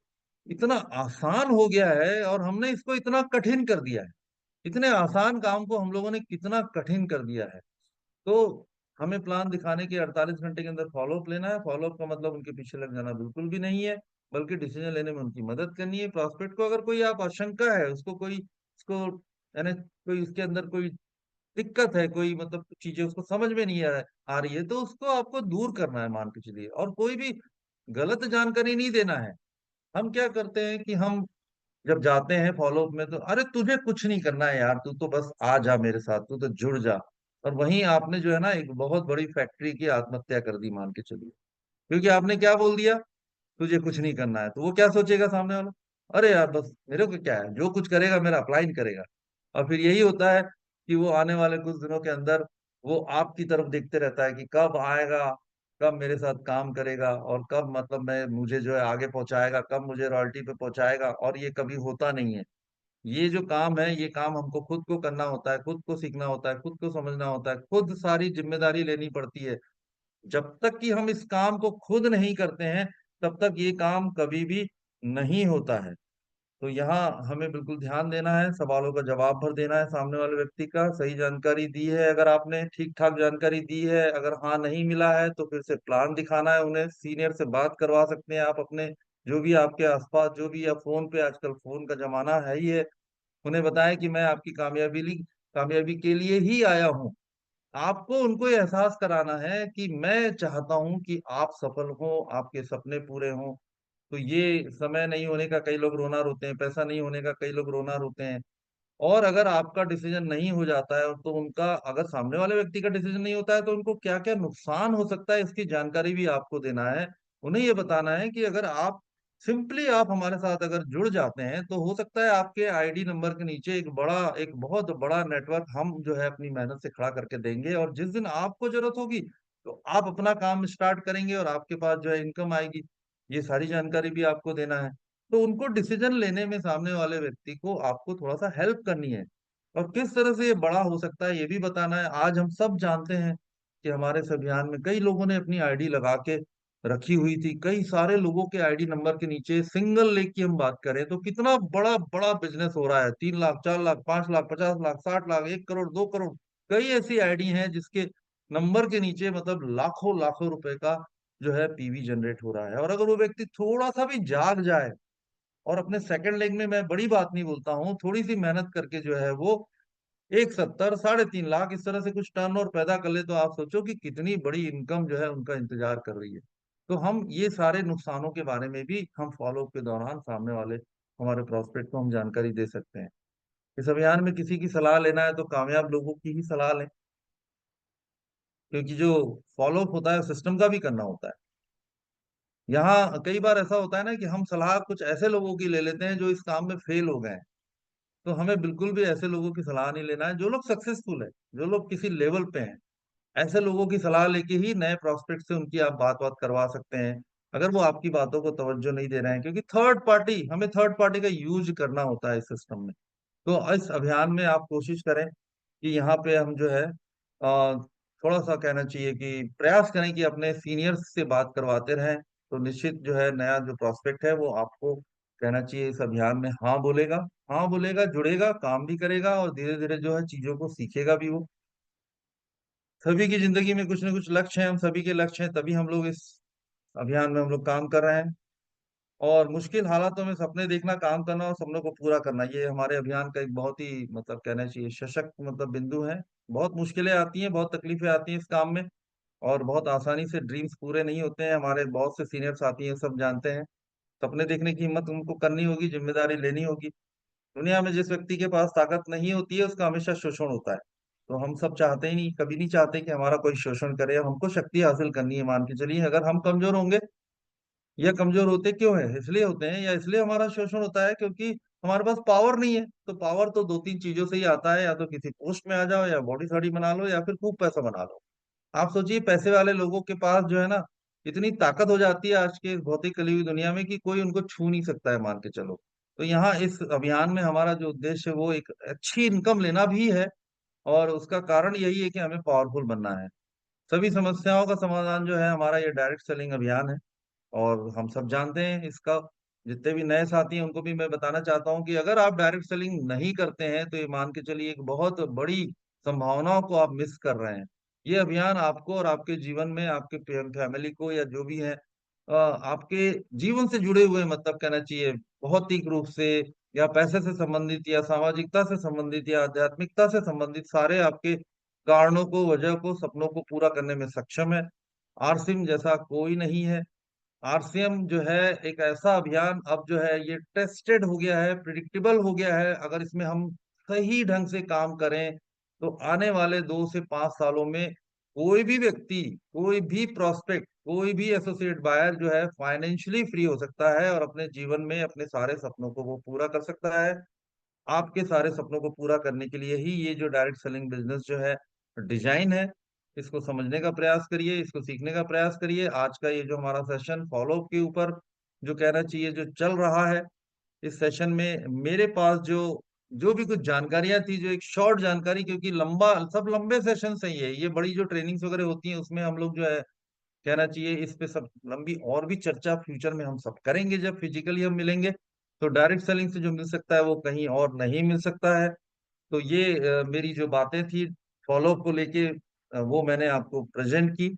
इतना आसान हो गया है, और हमने इसको इतना कठिन कर दिया है। इतने आसान काम को हम लोगों ने कितना कठिन कर दिया है। तो हमें प्लान दिखाने के 48 घंटे के अंदर फॉलोअप लेना है। फॉलोअप का मतलब उनके पीछे लग जाना बिल्कुल भी नहीं है, बल्कि डिसीजन लेने में उनकी मदद करनी है। प्रॉस्पेक्ट को अगर कोई आप आशंका है, उसको कोई उसको यानी कोई उसके अंदर कोई दिक्कत है, कोई मतलब चीजें उसको समझ में नहीं आ रही है, तो उसको आपको दूर करना है, मान के चलिए। और कोई भी गलत जानकारी नहीं देना है। हम क्या करते हैं कि हम जब जाते हैं फॉलो अप में, तो अरे तुझे कुछ नहीं करना है यार, तू तो बस आ जा मेरे साथ, तू तो जुड़ जा। और वहीं आपने जो है ना एक बहुत बड़ी फैक्ट्री की आत्महत्या कर दी, मान के चलिए। क्योंकि आपने क्या बोल दिया, तुझे कुछ नहीं करना है। तो वो क्या सोचेगा सामने वाला, अरे यार बस मेरे को क्या है, जो कुछ करेगा मेरा अप्लाई करेगा। और फिर यही होता है कि वो आने वाले कुछ दिनों के अंदर वो आपकी तरफ देखते रहता है कि कब आएगा, कब मेरे साथ काम करेगा, और कब मतलब मैं मुझे जो है आगे पहुंचाएगा, कब मुझे रॉयल्टी पे पहुंचाएगा। और ये कभी होता नहीं है। ये जो काम है, ये काम हमको खुद को करना होता है, खुद को सीखना होता है, खुद को समझना होता है, खुद सारी जिम्मेदारी लेनी पड़ती है। जब तक कि हम इस काम को खुद नहीं करते हैं, तब तक ये काम कभी भी नहीं होता है। तो यहाँ हमें बिल्कुल ध्यान देना है, सवालों का जवाब भर देना है सामने वाले व्यक्ति का। सही जानकारी दी है, अगर आपने ठीक ठाक जानकारी दी है, अगर हाँ नहीं मिला है तो फिर से प्लान दिखाना है उन्हें। सीनियर से बात करवा सकते हैं आप अपने, जो भी आपके आसपास, जो भी, या फोन पे, आजकल फोन का जमाना है ही है। उन्हें बताएं कि मैं आपकी कामयाबी के लिए ही आया हूँ। आपको उनको ये एहसास कराना है कि मैं चाहता हूं कि आप सफल हो, आपके सपने पूरे हों। तो ये समय नहीं होने का कई लोग रोना रोते हैं, पैसा नहीं होने का कई लोग रोना रोते हैं। और अगर आपका डिसीजन नहीं हो जाता है, तो उनका, अगर सामने वाले व्यक्ति का डिसीजन नहीं होता है, तो उनको क्या क्या नुकसान हो सकता है इसकी जानकारी भी आपको देना है। उन्हें ये बताना है कि अगर आप सिंपली आप हमारे साथ अगर जुड़ जाते हैं, तो हो सकता है आपके आईडी नंबर के नीचे एक बहुत बड़ा नेटवर्क हम जो है अपनी मेहनत से खड़ा करके देंगे। और जिस दिन आपको जरूरत होगी, तो आप अपना काम स्टार्ट करेंगे और आपके पास जो है इनकम आएगी। ये सारी जानकारी भी आपको देना है। तो उनको डिसीजन लेने में सामने वाले व्यक्ति को आपको थोड़ा सा हेल्प करनी है। और किस तरह से ये बड़ा हो सकता है ये भी बताना है। आज हम सब जानते हैं कि हमारे इस अभियान में कई लोगों ने अपनी आईडी लगा के रखी हुई थी। कई सारे लोगों के आईडी नंबर के नीचे सिंगल लेग की हम बात करें तो कितना बड़ा बड़ा बिजनेस हो रहा है। 3 लाख, 4 लाख, 5 लाख, 50 लाख, 60 लाख, 1 करोड़, 2 करोड़। कई ऐसी आईडी हैं जिसके नंबर के नीचे मतलब लाखों लाखों रुपए का जो है पीवी जनरेट हो रहा है। और अगर वो व्यक्ति थोड़ा सा भी जाग जाए, और अपने सेकंड लेग में, मैं बड़ी बात नहीं बोलता हूँ, थोड़ी सी मेहनत करके जो है वो 1,70, 3.5 लाख इस तरह से कुछ टर्नओवर पैदा कर ले, तो आप सोचो कि कितनी बड़ी इनकम जो है उनका इंतजार कर रही है। तो हम ये सारे नुकसानों के बारे में भी हम फॉलो के दौरान सामने वाले हमारे प्रोस्पेक्ट को हम जानकारी दे सकते हैं। इस अभियान में किसी की सलाह लेना है तो कामयाब लोगों की ही सलाह लें, क्योंकि जो फॉलो अप होता है सिस्टम का भी करना होता है। यहाँ कई बार ऐसा होता है ना कि हम सलाह कुछ ऐसे लोगों की ले लेते हैं जो इस काम में फेल हो गए हैं। तो हमें बिल्कुल भी ऐसे लोगों की सलाह नहीं लेना है। जो लोग सक्सेसफुल है, जो लोग किसी लेवल पे हैं, ऐसे लोगों की सलाह लेके ही नए प्रोस्पेक्ट से उनकी आप बात बात करवा सकते हैं, अगर वो आपकी बातों को तवज्जो नहीं दे रहे हैं। क्योंकि हमें थर्ड पार्टी का यूज करना होता है इस सिस्टम में। तो इस अभियान में आप कोशिश करें कि यहाँ पे हम जो है थोड़ा सा कहना चाहिए कि प्रयास करें कि अपने सीनियर्स से बात करवाते रहें, तो निश्चित जो है नया जो प्रोस्पेक्ट है वो आपको कहना चाहिए इस अभियान में हाँ बोलेगा, जुड़ेगा, काम भी करेगा और धीरे धीरे जो है चीजों को सीखेगा भी वो। सभी की जिंदगी में कुछ न कुछ लक्ष्य है, हम सभी के लक्ष्य हैं, तभी हम लोग इस अभियान में हम लोग काम कर रहे हैं। और मुश्किल हालातों में सपने देखना, काम करना और सपनों को पूरा करना, ये हमारे अभियान का एक बहुत ही मतलब कहना चाहिए सशक्त मतलब बिंदु है। बहुत मुश्किलें आती हैं, बहुत तकलीफें आती हैं इस काम में, और बहुत आसानी से ड्रीम्स पूरे नहीं होते हैं। हमारे बहुत से सीनियर साथी हैं, सब जानते हैं। सपने देखने की हिम्मत उनको करनी होगी, जिम्मेदारी लेनी होगी। दुनिया में जिस व्यक्ति के पास ताकत नहीं होती है उसका हमेशा शोषण होता है। तो हम सब चाहते ही नहीं, कभी नहीं चाहते कि हमारा कोई शोषण करे। हमको शक्ति हासिल करनी है। मान के चलिए अगर हम कमजोर होंगे, या कमजोर होते क्यों है, इसलिए होते हैं या इसलिए हमारा शोषण होता है क्योंकि हमारे पास पावर नहीं है। तो पावर तो दो तीन चीजों से ही आता है, या तो किसी पोस्ट में आ जाओ, या बॉडी सॉडी बना लो, या फिर खूब पैसा बना लो। आप सोचिए पैसे वाले लोगों के पास जो है ना, इतनी ताकत हो जाती है आज के इस भौतिक कली हुई दुनिया में कि कोई उनको छू नहीं सकता है, मान के चलो। तो यहाँ इस अभियान में हमारा जो उद्देश्य है वो एक अच्छी इनकम लेना भी है, और उसका कारण यही है कि हमें पावरफुल बनना है। सभी समस्याओं का समाधान जो है हमारा ये डायरेक्ट सेलिंग अभियान है, और हम सब जानते हैं इसका। जितने भी नए साथी हैं उनको भी मैं बताना चाहता हूँ कि अगर आप डायरेक्ट सेलिंग नहीं करते हैं तो ये मान के चलिए एक बहुत बड़ी संभावनाओं को आप मिस कर रहे हैं। ये अभियान आपको और आपके जीवन में आपके फैमिली को या जो भी है आपके जीवन से जुड़े हुए मतलब कहना चाहिए भौतिक रूप से, या पैसे से संबंधित, या सामाजिकता से संबंधित, या आध्यात्मिकता से संबंधित सारे आपके कारणों को, वजह को, सपनों को पूरा करने में सक्षम है। आरसिम जैसा कोई नहीं है। आरसीएम जो है एक ऐसा अभियान अब जो है ये टेस्टेड हो गया है, प्रिडिक्टेबल हो गया है। अगर इसमें हम सही ढंग से काम करें तो आने वाले 2 से 5 सालों में कोई भी व्यक्ति, कोई भी प्रोस्पेक्ट, कोई भी एसोसिएट बायर जो है फाइनेंशियली फ्री हो सकता है, और अपने जीवन में अपने सारे सपनों को वो पूरा कर सकता है। आपके सारे सपनों को पूरा करने के लिए ही ये जो डायरेक्ट सेलिंग बिजनेस जो है डिजाइन है। इसको समझने का प्रयास करिए, इसको सीखने का प्रयास करिए। आज का ये जो हमारा सेशन फॉलो के ऊपर जो कहना चाहिए जो चल रहा है, इस सेशन में मेरे पास जो जो भी कुछ जानकारियां थी, जो एक शॉर्ट जानकारी, क्योंकि लंबा सब लंबे सेशन सही है, ये बड़ी जो ट्रेनिंग्स वगैरह होती हैं उसमें हम लोग जो है कहना चाहिए इस पे सब लंबी और भी चर्चा फ्यूचर में हम सब करेंगे जब फिजिकली हम मिलेंगे। तो डायरेक्ट सेलिंग से जो मिल सकता है वो कहीं और नहीं मिल सकता है। तो ये मेरी जो बातें थी फॉलोअप को लेके, वो मैंने आपको प्रेजेंट की।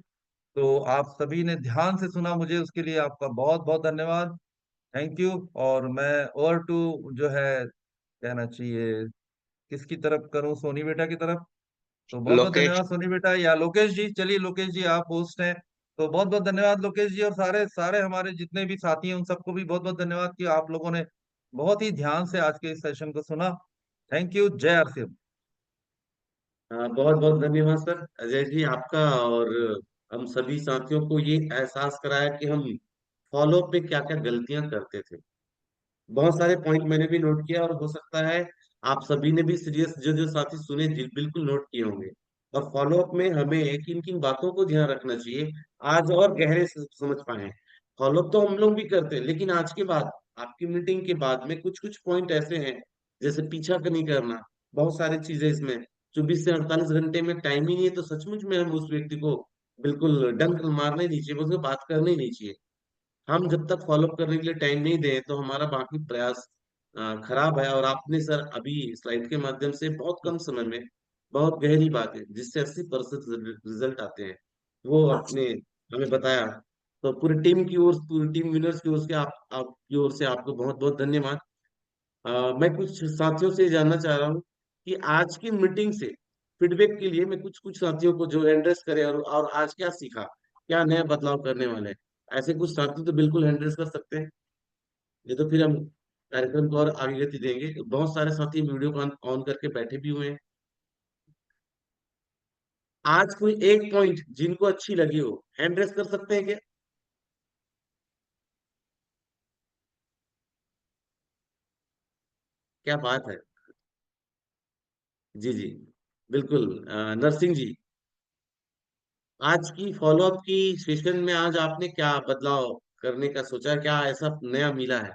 तो आप सभी ने ध्यान से सुना, मुझे उसके लिए आपका बहुत बहुत धन्यवाद। Thank you. और मैं ओवर टू जो है कहना चाहिए किसकी तरफ करूं, सोनी बेटा की तरफ। तो बहुत बहुत लोकेश, धन्यवाद सोनी बेटा, या लोकेश जी, चलिए लोकेश जी आप होस्ट हैं। तो बहुत बहुत धन्यवाद लोकेश जी, और सारे सारे हमारे जितने भी साथी हैं उन सबको भी बहुत बहुत धन्यवाद कि आप लोगों ने बहुत ही ध्यान से आज के इस सेशन को सुना। Thank you. जय आरसीएम। बहुत बहुत धन्यवाद सर अजय जी आपका। और हम सभी साथियों को ये एहसास कराया कि हम फॉलो अप में क्या क्या गलतियां करते थे। बहुत सारे पॉइंट मैंने भी नोट किया, और हो सकता है आप सभी ने भी सीरियस जो जो साथी सुने बिल्कुल नोट किए होंगे। और फॉलो अप में हमें किन किन बातों को ध्यान रखना चाहिए आज और गहरे से समझ पाए। फॉलो अप तो हम लोग भी करते हैं, लेकिन आज के बाद आपकी मीटिंग के बाद में कुछ कुछ पॉइंट ऐसे हैं, जैसे पीछा नहीं करना। बहुत सारी चीजें इसमें 24 से 48 घंटे में टाइम ही नहीं है, तो सचमुच में हम उस व्यक्ति को बिल्कुल डंक मारना ही नहीं चाहिए, उससे बात करना ही नहीं चाहिए। हम जब तक फॉलो अप करने के लिए टाइम नहीं दें तो हमारा बाकी प्रयास खराब है। और आपने सर अभी स्लाइड के माध्यम से बहुत कम समय में बहुत गहरी बात है जिससे 80% रिजल्ट आते हैं वो आपने हमें बताया। तो पूरी टीम की ओर, पूरी टीम विनर्स की ओर से आपकी ओर से आपको बहुत बहुत धन्यवाद। मैं कुछ साथियों से जानना चाह रहा हूँ कि आज की मीटिंग से फीडबैक के लिए मैं कुछ कुछ साथियों को जो एड्रेस करे, और आज क्या सीखा, क्या नया बदलाव करने वाले हैं, ऐसे कुछ साथी तो बिल्कुल एड्रेस कर सकते हैं। ये तो फिर हम कार्यक्रम को और आगे गति देंगे। बहुत सारे साथी वीडियो को ऑन करके बैठे भी हुए हैं। आज कोई एक पॉइंट जिनको अच्छी लगी हो एड्रेस कर सकते हैं क्या? क्या बात है। जी जी, बिल्कुल। नरसिंह जी, आज की फॉलोअप की सेशन में आज आपने क्या बदलाव करने का सोचा, क्या ऐसा नया मिला है?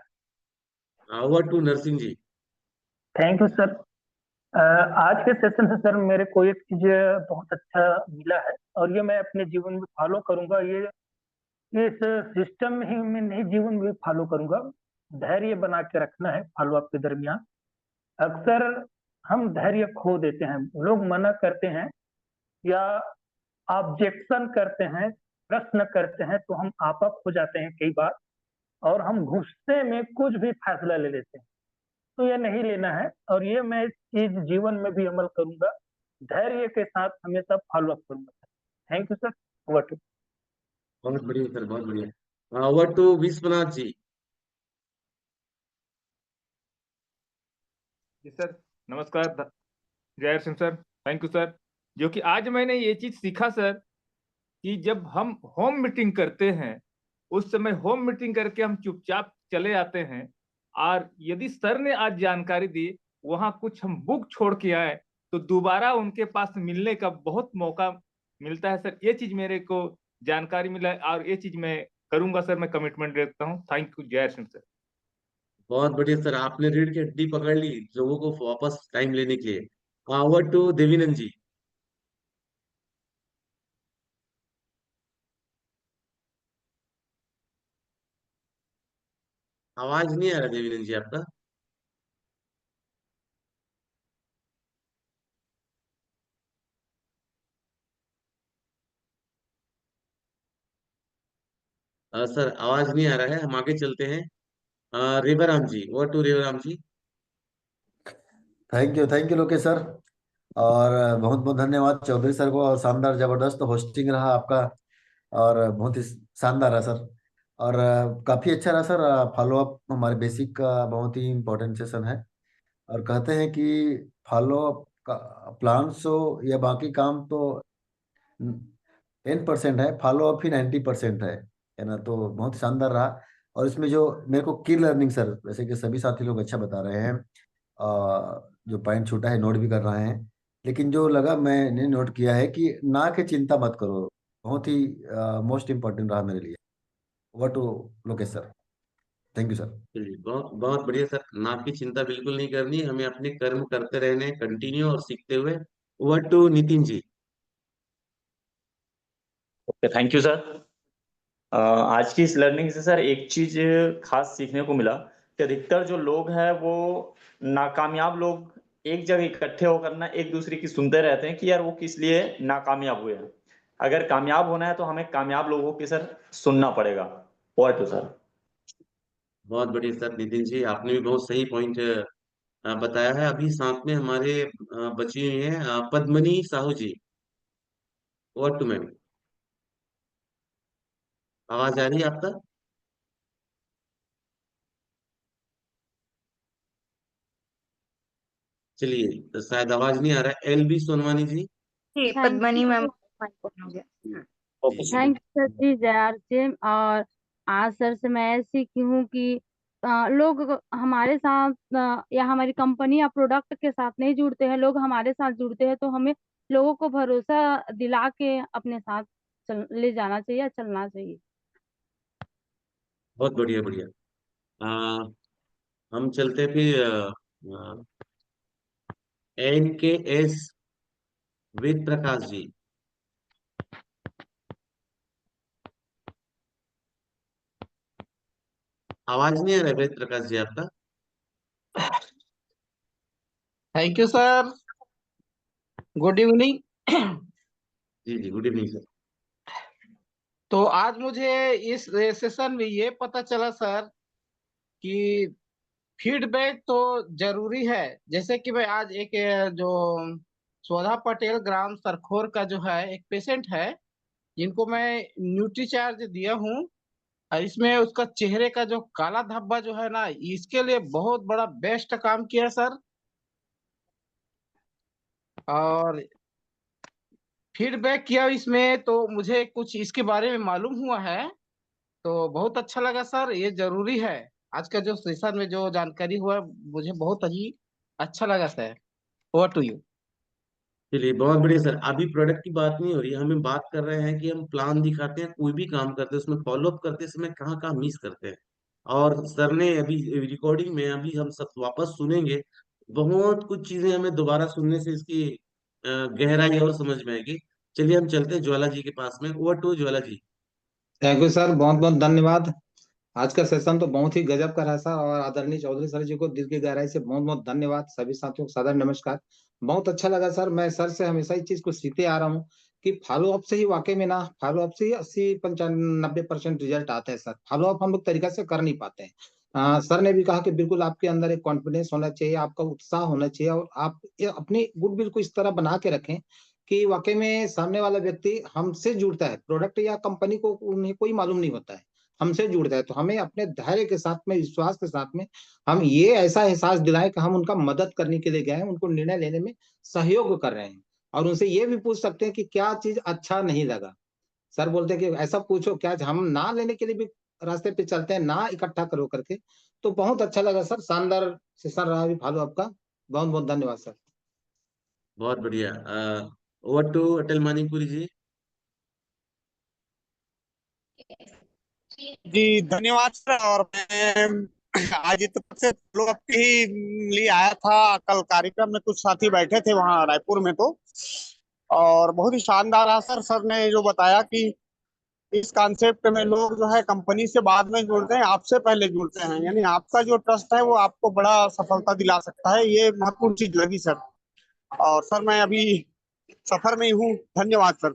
Over to Narsingh ji. Thank you sir. आज के सेशन से सर मेरे को एक चीज बहुत अच्छा मिला है, और ये मैं अपने जीवन में फॉलो करूंगा। ये इस सिस्टम में ही मैं नहीं, जीवन में फॉलो करूंगा। धैर्य बना के रखना है फॉलो अप के दरमियान। अक्सर हम धैर्य खो देते हैं, लोग मना करते हैं या ऑब्जेक्शन करते हैं, प्रश्न करते हैं, तो हम आपा खो जाते हैं कई बार, और हम गुस्से में कुछ भी फैसला ले लेते हैं। तो ये नहीं लेना है, और ये मैं इस चीज जीवन में भी अमल करूंगा। धैर्य के साथ हमेशा फॉलो अप करूंगा। Thank you sir. Over to. बहुत बढ़िया सर, बहुत बढ़िया। Over to Vishwanath ji. जी सर, नमस्कार। Jai Singh sir, thank you sir. जो कि आज मैंने ये चीज सीखा सर कि जब हम होम मीटिंग करते हैं, उस समय होम मीटिंग करके हम चुपचाप चले आते हैं, और यदि सर ने आज जानकारी दी, वहां कुछ हम बुक छोड़ के आए, तो दोबारा उनके पास मिलने का बहुत मौका मिलता है सर। ये चीज मेरे को जानकारी मिला है, और ये चीज मैं करूंगा सर, मैं कमिटमेंट रखता हूँ। थैंक यू, जय सिंह सर। बहुत बढ़िया सर, आपने रीढ़ की हड्डी पकड़ ली लोगों को वापस टाइम लेने के लिए। ओवर टू देवीनंद जी। आवाज नहीं आ रहा देवीनंद जी आपका। सर आवाज नहीं आ रहा है, हम आगे चलते हैं। Revaram ji, over to Revaram ji. Thank you Lokesh sir. और बहुत बहुत धन्यवाद चौधरी सर को, और शानदार जबरदस्त होस्टिंग रहा आपका, और बहुत ही शानदार रहा सर। और काफी अच्छा रहा सर। फॉलो अप हमारे बेसिक का बहुत ही इम्पोर्टेंट सेशन है। और कहते हैं कि फॉलो अप का प्लान हो या बाकी काम तो 10% है, फॉलो अप ही 90% है ना। तो बहुत ही शानदार रहा। और इसमें जो मेरे को की लर्निंग सर, वैसे कि सभी साथी लोग अच्छा बता रहे हैं, जो पॉइंट छूटा है नोट भी कर रहे हैं, लेकिन जो लगा मैंने नोट किया है कि ना के चिंता मत करो, बहुत ही मोस्ट इम्पोर्टेंट रहा मेरे लिए। Over to Lokesh sir. Thank you sir. चलिए, बहुत बहुत बढ़िया सर। नाक की चिंता बिल्कुल नहीं करनी, हमें अपने कर्म करते रहने कंटिन्यू और सीखते हुए। Over to Nitin ji. Okay, thank you sir. आज की इस लर्निंग से सर एक चीज खास सीखने को मिला कि अधिकतर जो लोग हैं वो नाकामयाब लोग एक जगह इकट्ठे होकर ना एक दूसरे की सुनते रहते हैं कि यार वो किस लिए नाकामयाब हुए हैं। अगर कामयाब होना है तो हमें कामयाब लोगों की सर सुनना पड़ेगा। और तो सर। बहुत बढ़िया सर नितिन जी, आपने भी बहुत सही पॉइंट बताया है। अभी साथ में हमारे बची हुई हैं Padmini Sahu ji. Over to ma'am. आवाज आ रही है आपका? चलिए, तो शायद आवाज नहीं आ रहा है। L B Sonwani ji. जी, थैंक पद्मनी मैम यू। हो गया। Okay sir. Thank you sir जी, जय आर सी। और आज सर से मैं ऐसी की हूँ कि लोग हमारे साथ या हमारी कंपनी या प्रोडक्ट के साथ नहीं जुड़ते हैं, लोग हमारे साथ जुड़ते हैं, तो हमें लोगों को भरोसा दिला के अपने साथ ले जाना चाहिए, चलना चाहिए। बहुत बढ़िया, बढ़िया। अ, हम चलते हैं फिर एन के एस वेद प्रकाश जी। आवाज नहीं आ रहा है वेद प्रकाश जी आपका। Thank you sir. Good evening. जी जी, गुड इवनिंग सर। तो आज मुझे इस सेशन में ये पता चला सर कि फीडबैक तो जरूरी है। जैसे कि मैं आज एक जो शोधा पटेल ग्राम सरखोर का जो है एक पेशेंट है, जिनको मैं न्यूट्री चार्ज दिया हूँ, और इसमें उसका चेहरे का जो काला धब्बा जो है ना, इसके लिए बहुत बड़ा बेस्ट काम किया सर। और फीडबैक किया इसमें, तो मुझे कुछ इसके बारे में मालूम हुआ है, तो बहुत अच्छा लगा सर। ये जरूरी है। आज का जो सेशन में जो जानकारी हुआ, मुझे बहुत ही अच्छा लगा सर। Over to you. चलिए, बहुत बढ़िया सर। अभी प्रोडक्ट की बात नहीं हो रही है, हमें बात कर रहे हैं कि हम प्लान दिखाते हैं, कोई भी काम करते हैं उसमें फॉलो अप करते समय कहाँ कहाँ मिस करते हैं। और सर ने अभी रिकॉर्डिंग में अभी हम सब वापस सुनेंगे, बहुत कुछ चीजें हमें दोबारा सुनने से इसकी गहराई और समझ में आएगी। चलिए हम चलते हैं ज्वाला जी के पास में। Over to Jwala ji. Thank you sir, बहुत बहुत धन्यवाद। आज का सेशन तो बहुत ही गजब का रहा सर, और आदरणीय चौधरी सर जी को दिल की गहराई से बहुत बहुत धन्यवाद। सभी साथियों को सादर नमस्कार। बहुत अच्छा लगा सर। मैं सर से हमेशा इस चीज को सीखते आ रहा हूँ कि फॉलो अप से ही वाकई में ना, फॉलो अप से ही 80-95% रिजल्ट आते हैं सर। फॉलो अप हम लोग तरीका से कर नहीं पाते हैं। सर ने भी कहा कि बिल्कुल आपके अंदर एक कॉन्फिडेंस होना चाहिए, आपका उत्साह होना चाहिए, और आप ये अपनी गुडविल को इस तरह बना के रखें कि वाकई में सामने वाला व्यक्ति हमसे जुड़ता है। प्रोडक्ट या कंपनी को उन्हें कोई मालूम नहीं होता है, हमसे जुड़ता है। तो हमें अपने धैर्य के साथ में, विश्वास के साथ में, हम ये ऐसा एहसास दिलाएं कि हम उनका मदद करने के लिए गए हैं, उनको निर्णय लेने में सहयोग कर रहे हैं। और उनसे ये भी पूछ सकते हैं कि क्या चीज अच्छा नहीं लगा। सर बोलते हैं कि ऐसा पूछो, क्या हम ना लेने के लिए भी रास्ते पे चलते हैं, ना इकट्ठा करो करके। तो बहुत अच्छा लगा सर, शानदार सेशन रहा भी फॉलो आपका। बहुत बहुत धन्यवाद सर। बहुत बढ़िया। ओवर टू अटल मानीपुरी जी। जी धन्यवाद सर। और मैं आज इतना से लोग आपके ही लिए आया था। कल कार्यक्रम में कुछ साथी बैठे थे वहाँ रायपुर में, तो और बहुत ही शानदार रहा सर। सर ने जो बताया कि इस कॉन्सेप्ट में लोग जो है कंपनी से बाद में जुड़ते हैं, आपसे पहले जुड़ते हैं, यानी आपका जो ट्रस्ट है वो आपको बड़ा सफलता दिला सकता है। ये महत्वपूर्ण चीज लगी सर। और सर मैं अभी सफर में ही हूँ। धन्यवाद sir.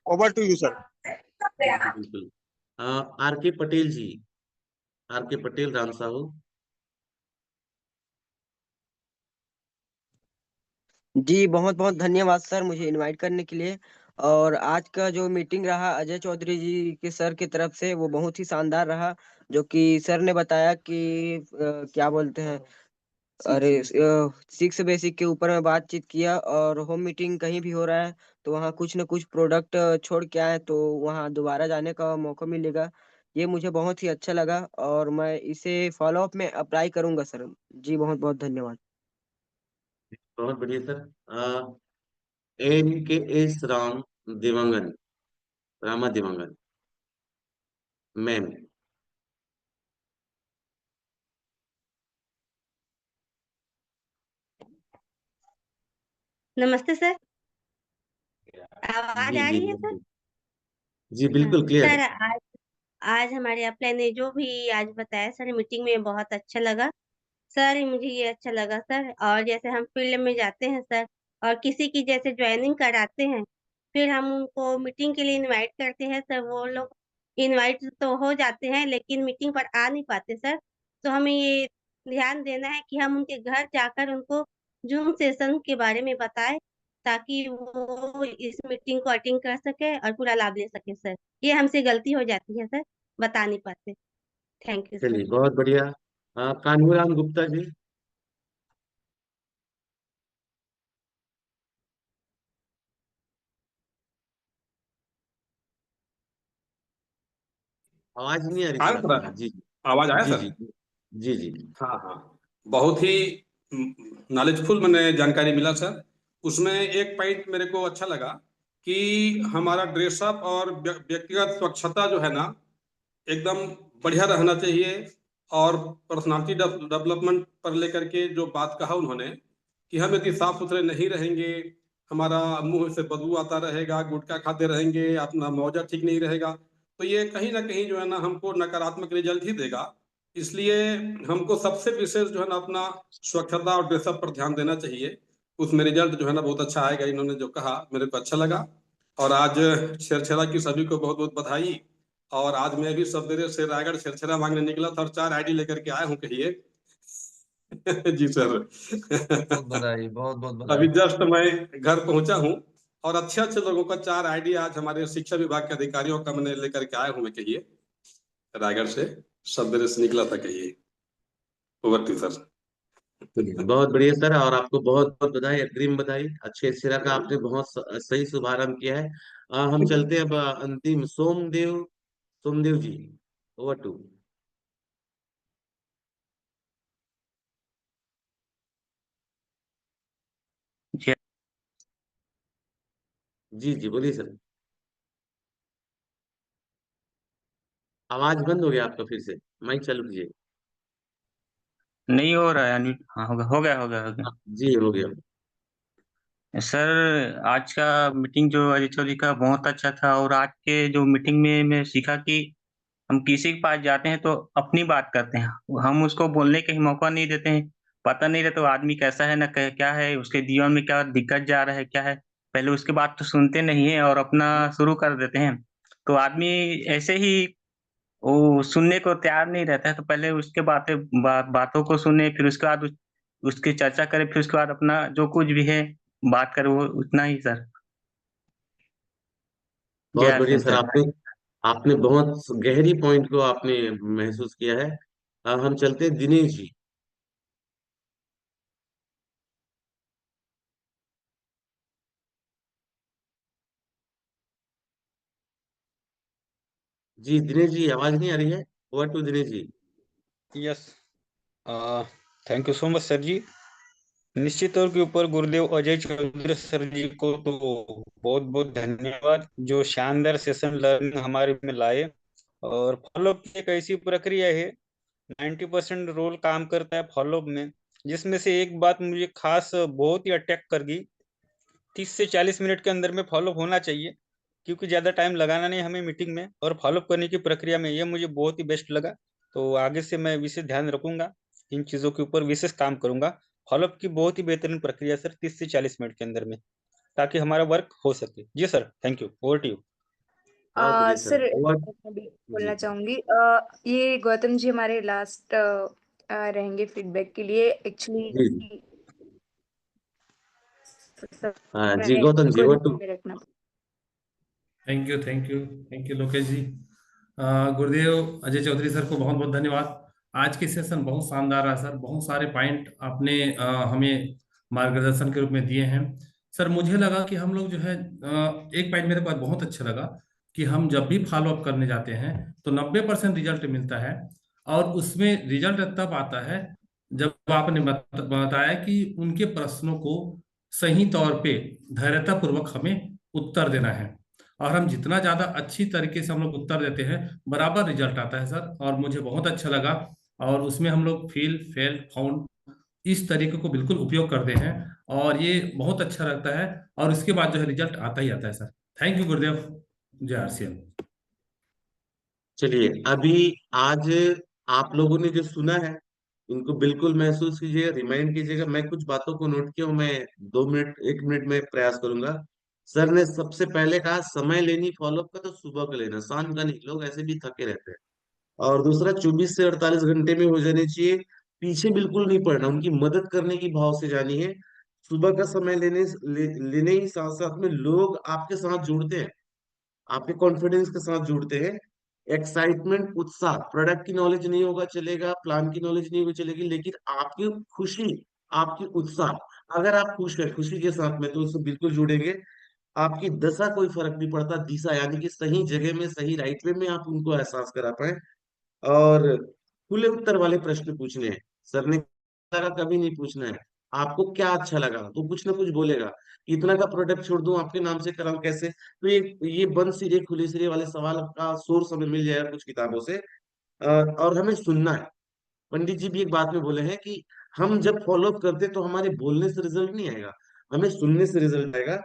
Over to you sir. बिल्कुल बिल्कुल। आर के पटेल जी। आर के पटेल राम साहू। जी बहुत बहुत धन्यवाद सर मुझे इनवाइट करने के लिए। और आज का जो मीटिंग रहा अजय चौधरी जी के सर की तरफ से वो बहुत ही शानदार रहा। जो कि सर ने बताया कि क्या बोलते हैं, अरे सिक्स बेसिक के ऊपर में बातचीत किया। और होम मीटिंग कहीं भी हो रहा है तो वहाँ कुछ न कुछ प्रोडक्ट छोड़ के आए तो वहाँ दोबारा जाने का मौका मिलेगा। ये मुझे बहुत ही अच्छा लगा और मैं इसे फॉलो अप में अप्लाई करूंगा सर। जी बहुत बहुत धन्यवाद। बहुत बढ़िया सर। एन के एस राम दिवंगन। रामा दिवंगन मैम। नमस्ते सर। आवाज जी आ जी रही है सर? बिल्कुल। जी हाँ बिल्कुल क्लियर है। सर। आज आज हमारे अपने ने जो भी आज बताया सर मीटिंग में बहुत अच्छा लगा। सर मुझे ये अच्छा लगा सर। और जैसे हम फील्ड में जाते हैं सर और किसी की जैसे ज्वाइनिंग कराते हैं, फिर हम उनको मीटिंग के लिए इनवाइट करते हैं सर। वो लोग इनवाइट तो हो जाते हैं लेकिन मीटिंग पर आ नहीं पाते सर। तो हमें ये ध्यान देना है कि हम उनके घर जाकर उनको जूम सेशन के बारे में बताएं, ताकि वो इस मीटिंग को अटेंड कर सके और पूरा लाभ ले सके सर। ये हमसे गलती हो जाती है सर, बता नहीं पाते। Thank you sir. चलिए बहुत बढ़िया। कानूराम गुप्ता जी। आवाज नहीं आ रही आ सर रहा आपकी। है? जी आवाज आया जी सर? जी जी जी। हाँ हाँ, बहुत ही नॉलेजफुल मैंने जानकारी मिला सर। उसमें एक पॉइंट मेरे को अच्छा लगा कि हमारा ड्रेसअप और व्यक्तिगत स्वच्छता जो है ना, एकदम बढ़िया रहना चाहिए। और पर्सनालिटी डेवलपमेंट पर लेकर के जो बात कहा उन्होंने कि हम यदि साफ सुथरे नहीं रहेंगे, हमारा मुंह से बदबू आता रहेगा, गुटखा खाते रहेंगे, अपना मौजा ठीक नहीं रहेगा, तो ये कहीं ना कहीं जो है ना हमको नकारात्मक रिजल्ट ही देगा। इसलिए हमको सबसे विशेष जो है ना अपना स्वच्छता और ड्रेसअप पर ध्यान देना चाहिए। उसमें रिजल्ट जो है ना बहुत अच्छा आएगा। इन्होंने जो कहा मेरे को अच्छा लगा। और आज छेरछेरा की सभी को बहुत बहुत बधाई। और आज मैं भी सवेरे से रायगढ़ छेरछेरा मांगने निकला था और 4 आईडी लेकर के आया हूँ कहिए। जी सर। बहुत बधाई, बहुत बहुत अभी बधाई। जस्ट मैं घर पहुंचा हूँ और अच्छे अच्छे लोगों का 4 आईडी आज हमारे शिक्षा विभाग के अधिकारियों का मैंने लेकर के आया हूँ मैं कहिए, रायगढ़ से सवेरे से निकला था कहिए। Over to sir. बहुत बढ़िया सर। और आपको बहुत बहुत बधाई, अग्रिम बधाई। अच्छे सिरा का आपने बहुत सही शुभारंभ किया है। हम चलते हैं अब अंतिम सोमदेव। सोमदेव जी। Over to. जी जी बोलिए सर। आवाज बंद हो गया आपका, फिर से माइक चालू कीजिए। नहीं हो रहा है यानी। हाँ, हो गया। जी हो गया। सर, आज का मीटिंग जो अजय चौधरी का बहुत अच्छा था, और आज के जो मीटिंग में मैं सीखा कि हम किसी के पास जाते हैं तो अपनी बात करते हैं, हम उसको बोलने का ही मौका नहीं देते हैं। पता नहीं रहता वो आदमी कैसा है, ना क्या है, उसके जीवन में क्या दिक्कत जा रहा है, क्या है। पहले उसके बात तो सुनते नहीं है और अपना शुरू कर देते हैं। तो आदमी ऐसे ही वो सुनने को तैयार नहीं रहता है, तो पहले उसके बातों को सुने, फिर उसके बाद उसकी चर्चा करें, फिर उसके बाद अपना जो कुछ भी है बात करें, वो उतना ही सर। जय बहुत हर बढ़िया सिंह सर, सर। आपने आपने बहुत गहरी पॉइंट को आपने महसूस किया है। अब हम चलते हैं दिनेश जी। जी दिनेश जी, आवाज नहीं आ रही है। Over to Dinesh ji. Yes, thank you so much sir जी। निश्चित तौर के ऊपर गुरुदेव अजय चौधरी सर जी को तो बहुत बहुत धन्यवाद, जो शानदार सेशन लर्निंग हमारे में लाए। और फॉलोअप की एक ऐसी प्रक्रिया है, 90% रोल काम करता है फॉलोअप में, जिसमें से एक बात मुझे खास बहुत ही अटैक कर गई। 30 से 40 मिनट के अंदर में फॉलोअप होना चाहिए, क्योंकि ज़्यादा टाइम लगाना नहीं हमें मीटिंग में, और फॉलोअप करने की प्रक्रिया में ये मुझे बहुत ही बेस्ट लगा। तो आगे से मैं विशेष ध्यान रखूंगा, इन चीज़ों के ऊपर विशेष काम करूंगा। फॉलोअप की बहुत ही बेहतरीन प्रक्रिया सर, 30 से 40 मिनट के अंदर में, ताकि हमारा वर्क हो सके। जी sir, thank you. Over to you. बहुत बढ़िया सर। Sir over. मैं भी बोलना जी चाहूंगी। ये गौतम जी हमारे लास्ट रहेंगे फीडबैक के लिए जी एक्चुअली। हाँ जी, गौतम जी को ओवर टू। ध्यान में रखना। Thank you Lokesh ji. Gurudev Ajay Chaudhary sir को बहुत बहुत धन्यवाद। आज के सेशन बहुत शानदार रहा सर, बहुत सारे पॉइंट आपने हमें मार्गदर्शन के रूप में दिए हैं। सर मुझे लगा कि हम लोग जो है एक पॉइंट मेरे पास बहुत अच्छा लगा कि हम जब भी फॉलो अप करने जाते हैं तो 90% रिजल्ट मिलता है, और उसमें रिजल्ट तब आता है जब आपने बताया कि उनके प्रश्नों को सही तौर पे धैर्यतापूर्वक हमें उत्तर देना है, और हम जितना ज़्यादा अच्छी तरीके से हम लोग उत्तर देते हैं बराबर रिजल्ट आता है सर, और मुझे बहुत अच्छा लगा। और उसमें हम लोग फील फेल फाउंड इस तरीके को बिल्कुल उपयोग करते हैं, और ये बहुत अच्छा लगता है, और इसके बाद जो है रिजल्ट आता ही आता है सर। थैंक यू गुरुदेव। जय आरसीएम। चलिए, अभी आज आप लोगों ने जो सुना है उनको बिल्कुल महसूस कीजिएगा, रिमाइंड कीजिएगा। मैं कुछ बातों को नोट किया हूं, मैं 2 मिनट 1 मिनट में प्रयास करूंगा। सर ने सबसे पहले कहा समय लेनी फॉलोअप का तो सुबह का लेना, शाम का नहीं, लोग ऐसे भी थके रहते हैं। और दूसरा, 24 से 48 घंटे में हो जानी चाहिए। पीछे बिल्कुल नहीं पड़ना, उनकी मदद करने की भाव से जानी है। सुबह का समय लेने ही साथ साथ में लोग आपके साथ जुड़ते हैं, आपके कॉन्फिडेंस के साथ जुड़ते हैं। एक्साइटमेंट, उत्साह, प्रोडक्ट की नॉलेज नहीं होगा चलेगा, प्लान की नॉलेज नहीं होगी चलेगी, लेकिन आपकी खुशी, आपकी उत्साह, अगर आप खुश है खुशी के साथ में तो उससे बिल्कुल जुड़ेंगे। आपकी दशा कोई फर्क नहीं पड़ता, दिशा यानी कि सही जगह में सही राइट वे में आप उनको एहसास करा पाए। और खुले उत्तर वाले प्रश्न पूछने हैं। सर ने कहा कभी नहीं पूछना है आपको क्या अच्छा लगा, तो कुछ ना कुछ बोलेगा। इतना का प्रोडक्ट छोड़ दूं आपके नाम से कराऊं कैसे, तो ये बंद सिरे खुले सिरे वाले सवाल का सोर्स हमें मिल जाएगा कुछ किताबों से। और हमें सुनना है। पंडित जी भी एक बात में बोले हैं कि हम जब फॉलो अप करते तो हमारे बोलने से रिजल्ट नहीं आएगा, हमें सुनने से रिजल्ट आएगा।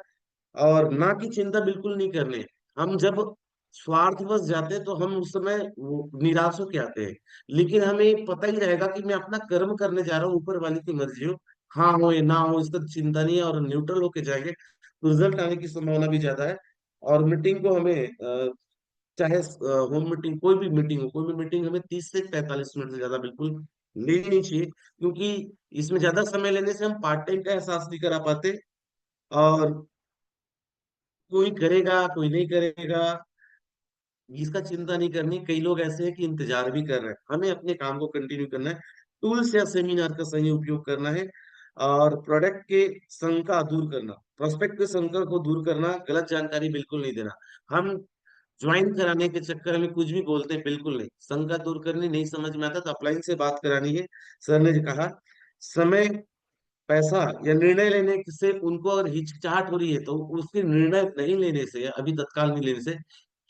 और ना की चिंता बिल्कुल नहीं करनी है। हम जब स्वार्थवश जाते हैं तो हम उस समय निराश होके आते हैं, लेकिन हमें पता ही रहेगा कि मैं अपना कर्म करने जा रहा हूँ, ऊपर वाले की मर्जी हो, हाँ हो या ना हो इसका चिंता नहीं है, और न्यूट्रल होके जाएंगे तो रिजल्ट आने की संभावना भी ज्यादा है। और मीटिंग को हमें चाहे होम मीटिंग कोई भी मीटिंग हो, कोई भी मीटिंग हमें 30 से 45 मिनट से ज्यादा बिल्कुल लेनी नहीं चाहिए, क्योंकि इसमें ज्यादा समय लेने से हम पार्ट टाइम का एहसास नहीं करा पाते। और कोई करेगा कोई नहीं करेगा इसका चिंता नहीं करनी। कई लोग ऐसे हैं कि इंतजार भी कर रहे हैं, हमें अपने काम को कंटिन्यू करना है। टूल्स या सेमिनार का सही उपयोग करना है। और प्रोडक्ट के शंका दूर करना, प्रोस्पेक्ट के शंका को दूर करना, गलत जानकारी बिल्कुल नहीं देना। हम ज्वाइन कराने के चक्कर में कुछ भी बोलते हैं, बिल्कुल नहीं, शंका दूर करनी, नहीं समझ में आता तो अपलाइन से बात करानी है। सर ने जो कहा, समय, पैसा या निर्णय लेने से उनको अगर हिचकिचाहट हो रही है तो उसके निर्णय नहीं लेने से या अभी तत्काल नहीं लेने से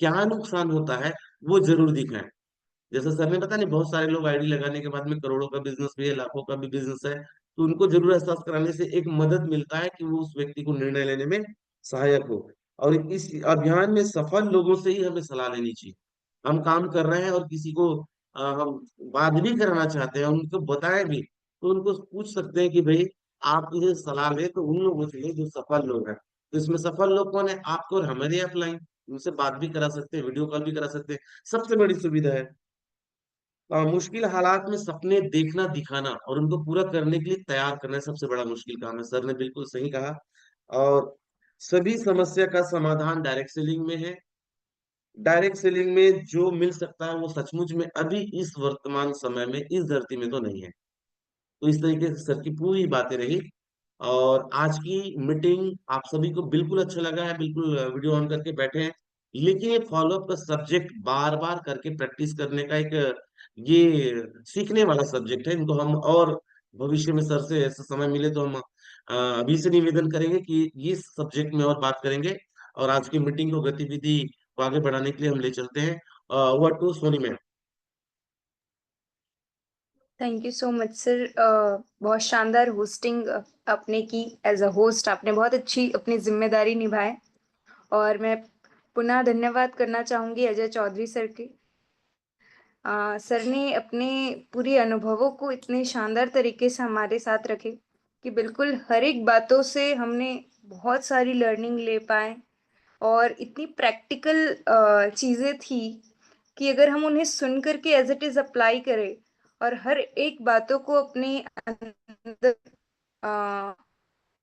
क्या नुकसान होता है वो जरूर दिखाएं। जैसे सर ने बताया नहीं, बहुत सारे लोग आईडी लगाने के बाद में करोड़ों का बिजनेस भी है, लाखों का भी बिजनेस है, तो उनको जरूर एहसास कराने से एक मदद मिलता है कि वो उस व्यक्ति को निर्णय लेने में सहायक हो। और इस अभियान में सफल लोगों से ही हमें सलाह लेनी चाहिए। हम काम कर रहे हैं और किसी को हम बात भी कराना चाहते हैं, उनको बताएं भी, तो उनको पूछ सकते हैं कि भाई आप मुझे सलाह ले तो उन लोगों से ले जो सफल लोग हैं। तो इसमें सफल लोग कौन है? आपको और हमारे अपलाइन, उनसे बात भी करा सकते हैं, वीडियो कॉल भी करा सकते हैं। सबसे बड़ी सुविधा है मुश्किल हालात में सपने देखना, दिखाना और उनको पूरा करने के लिए तैयार करना सबसे बड़ा मुश्किल काम है। सर ने बिल्कुल सही कहा। और सभी समस्या का समाधान डायरेक्ट सेलिंग में है। डायरेक्ट सेलिंग में जो मिल सकता है वो सचमुच में अभी इस वर्तमान समय में इस धरती में तो नहीं है। तो इस तरीके से सर की पूरी बातें रही। और आज की मीटिंग आप सभी को बिल्कुल अच्छा लगा है, बिल्कुल वीडियो ऑन करके बैठे हैं। लेकिन ये फॉलोअप का सब्जेक्ट बार बार करके प्रैक्टिस करने का एक ये सीखने वाला सब्जेक्ट है। इनको हम और भविष्य में सर से ऐसा समय मिले तो हम अभी से निवेदन करेंगे कि इस सब्जेक्ट में और बात करेंगे। और आज की मीटिंग को गतिविधि को आगे बढ़ाने के लिए हम ले चलते हैं। Word to Soni ma'am. Thank you so much sir. बहुत शानदार होस्टिंग आपने की। एज अ होस्ट आपने बहुत अच्छी अपनी जिम्मेदारी निभाए और मैं पुनः धन्यवाद करना चाहूँगी अजय चौधरी सर के। सर ने अपने पूरे अनुभवों को इतने शानदार तरीके से हमारे साथ रखे कि बिल्कुल हर एक बातों से हमने बहुत सारी लर्निंग ले पाए और इतनी प्रैक्टिकल चीज़ें थी कि अगर हम उन्हें सुन करके एज इट इज़ अप्लाई करें और हर एक बातों को अपने अंदर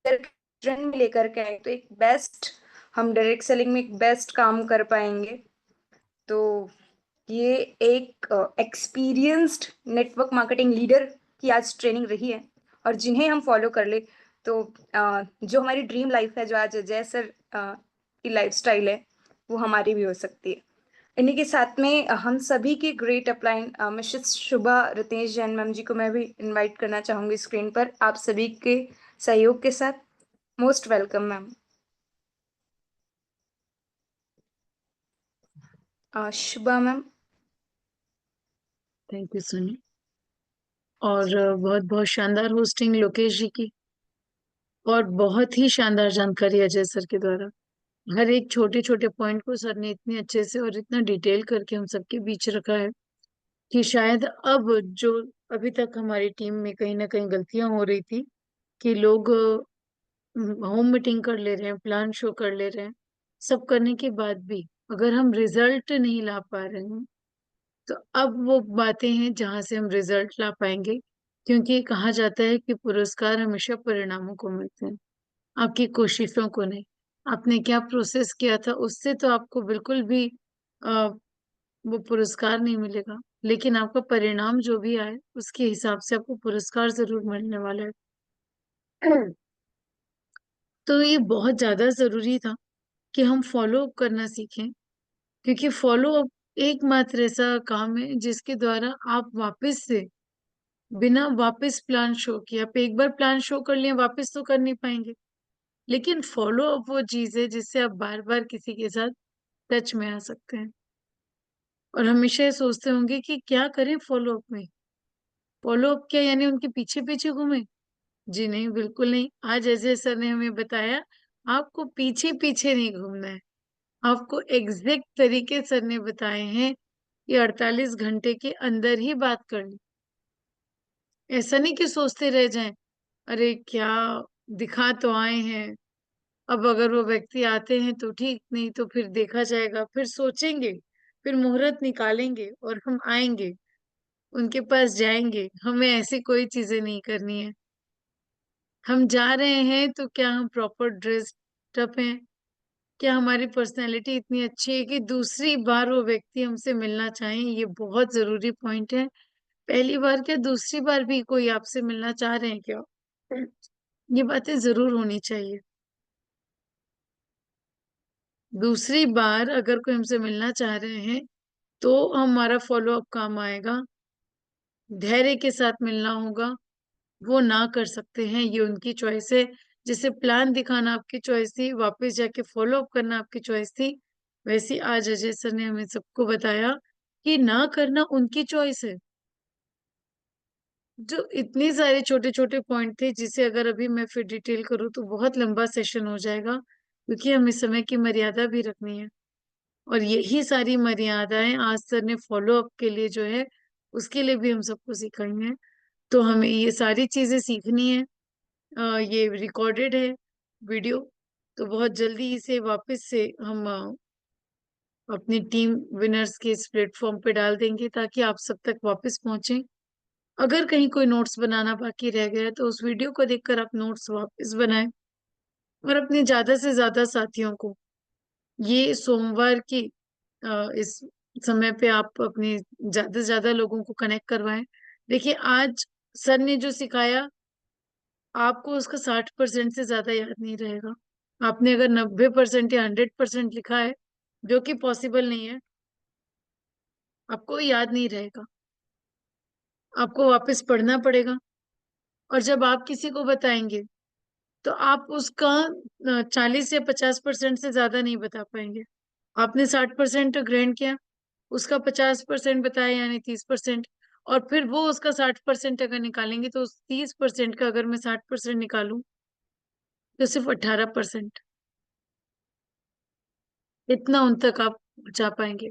ट्रेंड में लेकर के आए तो एक बेस्ट हम डायरेक्ट सेलिंग में एक बेस्ट काम कर पाएंगे। तो ये एक एक्सपीरियंस्ड नेटवर्क मार्केटिंग लीडर की आज ट्रेनिंग रही है और जिन्हें हम फॉलो कर ले तो जो हमारी ड्रीम लाइफ है, जो आज अजय सर की लाइफस्टाइल है, वो हमारी भी हो सकती है। इन्हीं के साथ में हम सभी के ग्रेट अपलाइन मिसेस शुभा रतेश जैन मैम जी को मैं भी इनवाइट करना चाहूँगी स्क्रीन पर आप सभी के सहयोग के साथ। Most welcome ma'am. Shubha ma'am. Thank you Soni. और बहुत बहुत शानदार होस्टिंग लोकेश जी की और बहुत ही शानदार जानकारी अजय सर के द्वारा। हर एक छोटे छोटे पॉइंट को सर ने इतने अच्छे से और इतना डिटेल करके हम सबके बीच रखा है कि शायद अब जो अभी तक हमारी टीम में कहीं ना कहीं गलतियां हो रही थी कि लोग होम मीटिंग कर ले रहे हैं, प्लान शो कर ले रहे हैं, सब करने के बाद भी अगर हम रिजल्ट नहीं ला पा रहे हैं तो अब वो बातें हैं जहां से हम रिजल्ट ला पाएंगे। क्योंकि कहा जाता है कि पुरस्कार हमेशा परिणामों को मिलते हैं, आपकी कोशिशों को नहीं। आपने क्या प्रोसेस किया था उससे तो आपको बिल्कुल भी आ, वो पुरस्कार नहीं मिलेगा, लेकिन आपका परिणाम जो भी आए उसके हिसाब से आपको पुरस्कार जरूर मिलने वाला है। तो ये बहुत ज्यादा जरूरी था कि हम फॉलो अप करना सीखें, क्योंकि फॉलो अप एकमात्र ऐसा काम है जिसके द्वारा आप वापस से बिना वापस प्लान शो किए, आप एक बार प्लान शो कर लिए वापस तो कर नहीं पाएंगे, लेकिन फॉलो अप वो चीज है जिससे आप बार बार किसी के साथ टच में आ सकते हैं। और हमेशा ये सोचते होंगे कि क्या करें फॉलो अप में। फॉलो अप क्या यानी उनके पीछे पीछे घूमे? जी नहीं, बिल्कुल नहीं। आज अजय सर ने हमें बताया आपको पीछे पीछे नहीं घूमना है, आपको एग्जैक्ट तरीके सर ने बताए हैं कि 48 घंटे के अंदर ही बात करनी। ऐसा नहीं कि सोचते रह जाएं अरे क्या दिखा तो आए हैं, अब अगर वो व्यक्ति आते हैं तो ठीक, नहीं तो फिर देखा जाएगा, फिर सोचेंगे, फिर मुहूर्त निकालेंगे और हम आएंगे, उनके पास जाएंगे। हमें ऐसी कोई चीजें नहीं करनी है। हम जा रहे हैं तो क्या हम प्रॉपर ड्रेस्ड अप हैं? क्या हमारी पर्सनैलिटी इतनी अच्छी है कि दूसरी बार वो व्यक्ति हमसे मिलना चाहें? ये बहुत जरूरी पॉइंट है। पहली बार क्या, दूसरी बार भी कोई आपसे मिलना चाह रहे हैं क्या? ये बातें जरूर होनी चाहिए। दूसरी बार अगर कोई हमसे मिलना चाह रहे हैं तो हमारा फॉलो अप काम आएगा। धैर्य के साथ मिलना होगा, वो ना कर सकते हैं, ये उनकी चॉइस है। जैसे प्लान दिखाना आपकी चॉइस थी, वापस जाके फॉलो अप करना आपकी चॉइस थी, वैसे आज अजय सर ने हमें सबको बताया कि ना करना उनकी चॉइस है। जो इतने सारे छोटे छोटे पॉइंट थे जिसे अगर अभी मैं फिर डिटेल करूँ तो बहुत लंबा सेशन हो जाएगा, क्योंकि हमें समय की मर्यादा भी रखनी है। और यही सारी मर्यादाएं आज सर ने फॉलो अप के लिए जो है उसके लिए भी हम सबको सिखाई हैं। तो हमें ये सारी चीजें सीखनी है। ये रिकॉर्डेड है वीडियो, तो बहुत जल्दी इसे वापस से हम अपनी टीम विनर्स के इस प्लेटफॉर्म पे डाल देंगे ताकि आप सब तक वापस पहुंचे। अगर कहीं कोई नोट्स बनाना बाकी रह गया है तो उस वीडियो को देखकर आप नोट्स वापस बनाएं और अपने ज्यादा से ज्यादा साथियों को ये सोमवार की इस समय पे आप अपने ज्यादा से ज्यादा लोगों को कनेक्ट करवाएं। देखिए आज सर ने जो सिखाया आपको उसका 60% से ज्यादा याद नहीं रहेगा। आपने अगर 90% या 100% लिखा है, जो कि पॉसिबल नहीं है, आपको याद नहीं रहेगा, आपको वापस पढ़ना पड़ेगा। और जब आप किसी को बताएंगे तो आप उसका 40 या 50% से ज्यादा नहीं बता पाएंगे। आपने 60% ग्रहण किया, उसका 50% बताया यानी 30%, और फिर वो उसका 60% अगर निकालेंगे तो उस 30% का अगर मैं 60% निकालूं तो सिर्फ 18%, इतना उन तक आप पहुंचा पाएंगे।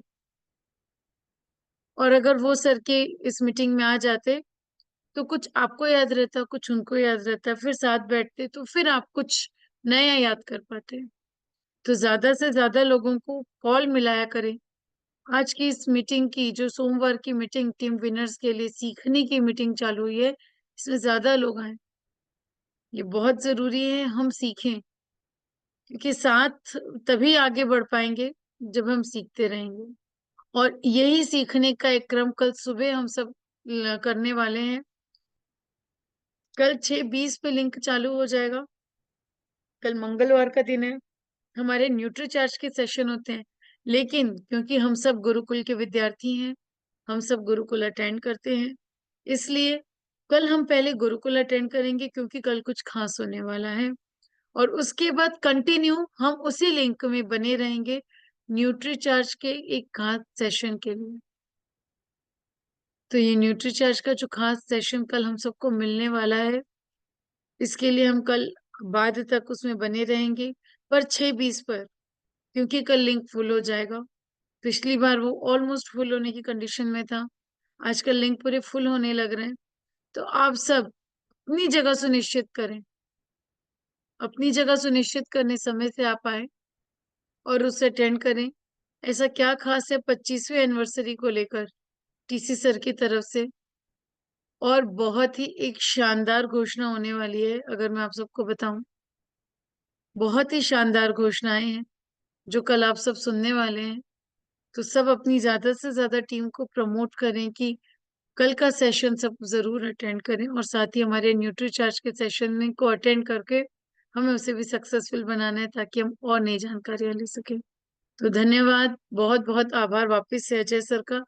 और अगर वो सर के इस मीटिंग में आ जाते तो कुछ आपको याद रहता, कुछ उनको याद रहता, फिर साथ बैठते तो फिर आप कुछ नया याद कर पाते। तो ज्यादा से ज्यादा लोगों को कॉल मिलाया करें। आज की इस मीटिंग की जो सोमवार की मीटिंग टीम विनर्स के लिए सीखने की मीटिंग चालू हुई है, इसमें ज्यादा लोग आए। ये बहुत जरूरी है हम सीखें, क्योंकि साथ तभी आगे बढ़ पाएंगे जब हम सीखते रहेंगे। और यही सीखने का एक क्रम कल सुबह हम सब करने वाले हैं। कल 6:20 पे लिंक चालू हो जाएगा। कल मंगलवार का दिन है, हमारे न्यूट्री चार्ज के सेशन होते हैं, लेकिन क्योंकि हम सब गुरुकुल के विद्यार्थी हैं, हम सब गुरुकुल अटेंड करते हैं, इसलिए कल हम पहले गुरुकुल अटेंड करेंगे क्योंकि कल कुछ खास होने वाला है। और उसके बाद कंटिन्यू हम उसी लिंक में बने रहेंगे न्यूट्री चार्ज के एक खास सेशन के लिए। तो ये न्यूट्री चार्ज का जो खास सेशन कल हम सबको मिलने वाला है, इसके लिए हम कल बाद तक उसमें बने रहेंगे, पर 6:20 पर, क्योंकि कल लिंक फुल हो जाएगा। पिछली बार वो ऑलमोस्ट फुल होने की कंडीशन में था, आजकल लिंक पूरे फुल होने लग रहे हैं। तो आप सब अपनी जगह सुनिश्चित करें, अपनी जगह सुनिश्चित करने समय से आप आए और उसे अटेंड करें। ऐसा क्या खास है 25वीं एनिवर्सरी को लेकर टीसी सर की तरफ से? और बहुत ही एक शानदार घोषणा होने वाली है, अगर मैं आप सबको बताऊं, बहुत ही शानदार घोषणाएं हैं जो कल आप सब सुनने वाले हैं। तो सब अपनी ज्यादा से ज्यादा टीम को प्रमोट करें कि कल का सेशन सब जरूर अटेंड करें, और साथ ही हमारे न्यूट्री चार्ज के सेशन में को अटेंड करके हमें उसे भी सक्सेसफुल बनाना है ताकि हम और नई जानकारियां ले सकें। तो धन्यवाद, बहुत बहुत आभार वापस से अजय सर का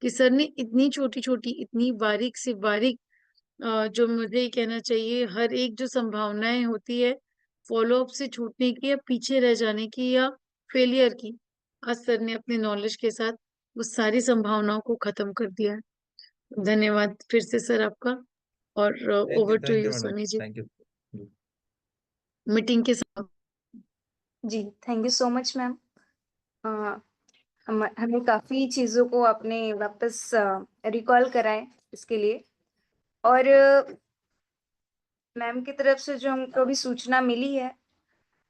कि सर ने इतनी छोटी छोटी, इतनी बारीक से बारीक, जो मुझे ये कहना चाहिए, हर एक जो संभावनाएं होती है फॉलो अप से छूटने की या पीछे रह जाने की या फेलियर की, आज सर ने अपने नॉलेज के साथ उस सारी संभावनाओं को खत्म कर दिया है। धन्यवाद फिर से सर आपका। और over to thank you you madam, Soni ji, thank you. Meeting के साथ। जी thank you so much ma'am. हमें काफ़ी चीज़ों को आपने वापस रिकॉल कराए इसके लिए। और मैम की तरफ से जो हमको अभी सूचना मिली है,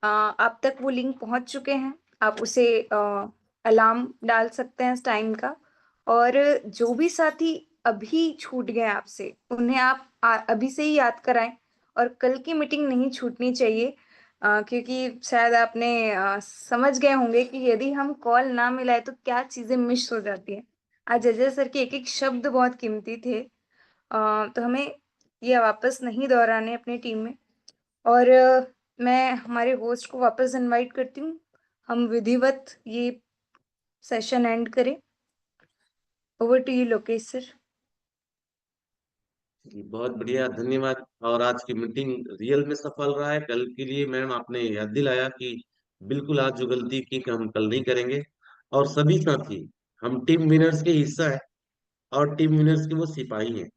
आप तक वो लिंक पहुंच चुके हैं। आप उसे अलार्म डाल सकते हैं इस टाइम का। और जो भी साथी अभी छूट गए आपसे, उन्हें आप अभी से ही याद कराएं। और कल की मीटिंग नहीं छूटनी चाहिए, क्योंकि शायद आपने समझ गए होंगे कि यदि हम कॉल ना मिलाए तो क्या चीज़ें मिस हो जाती हैं। आज अजय सर के एक एक शब्द बहुत कीमती थे, तो हमें ये वापस नहीं दोहराने अपनी टीम में। और मैं हमारे होस्ट को वापस इनवाइट करती हूँ, हम विधिवत ये सेशन एंड करें। Over to you Lokesh sir. जी, बहुत बढ़िया, धन्यवाद। और आज की मीटिंग रियल में सफल रहा है। कल के लिए मैम आपने याद दिलाया कि बिल्कुल आज जो गलती की कि हम कल नहीं करेंगे। और सभी साथी हम टीम विनर्स के हिस्सा है और टीम विनर्स के वो सिपाही हैं।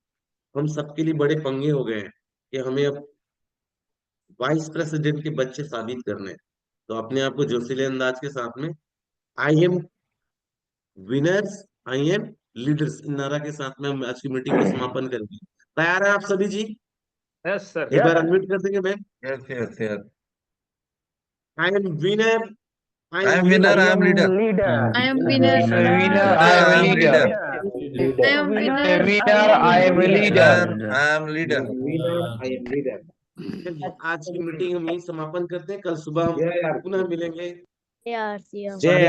हम सबके लिए बड़े पंगे हो गए हैं कि हमें अब वाइस प्रेसिडेंट के बच्चे साबित करने हैं। तो अपने आप को जोशीले अंदाज के साथ में I am winners, I am leaders, इन नारा के साथ में हम आज की मीटिंग को समापन करेंगे। तैयार है आप सभी जी? Yes sir. एक बार अनम्यूट कर देंगे ma'am. Yes yes yes. I am winner, I am winner, I am leader. I am winner. I am leader. I am winner. I am leader. I am leader. I am leader. चलिए आज की meeting हम यही समापन करते हैं। कल सुबह हम पुनः मिलेंगे। जय आर सी एम। जय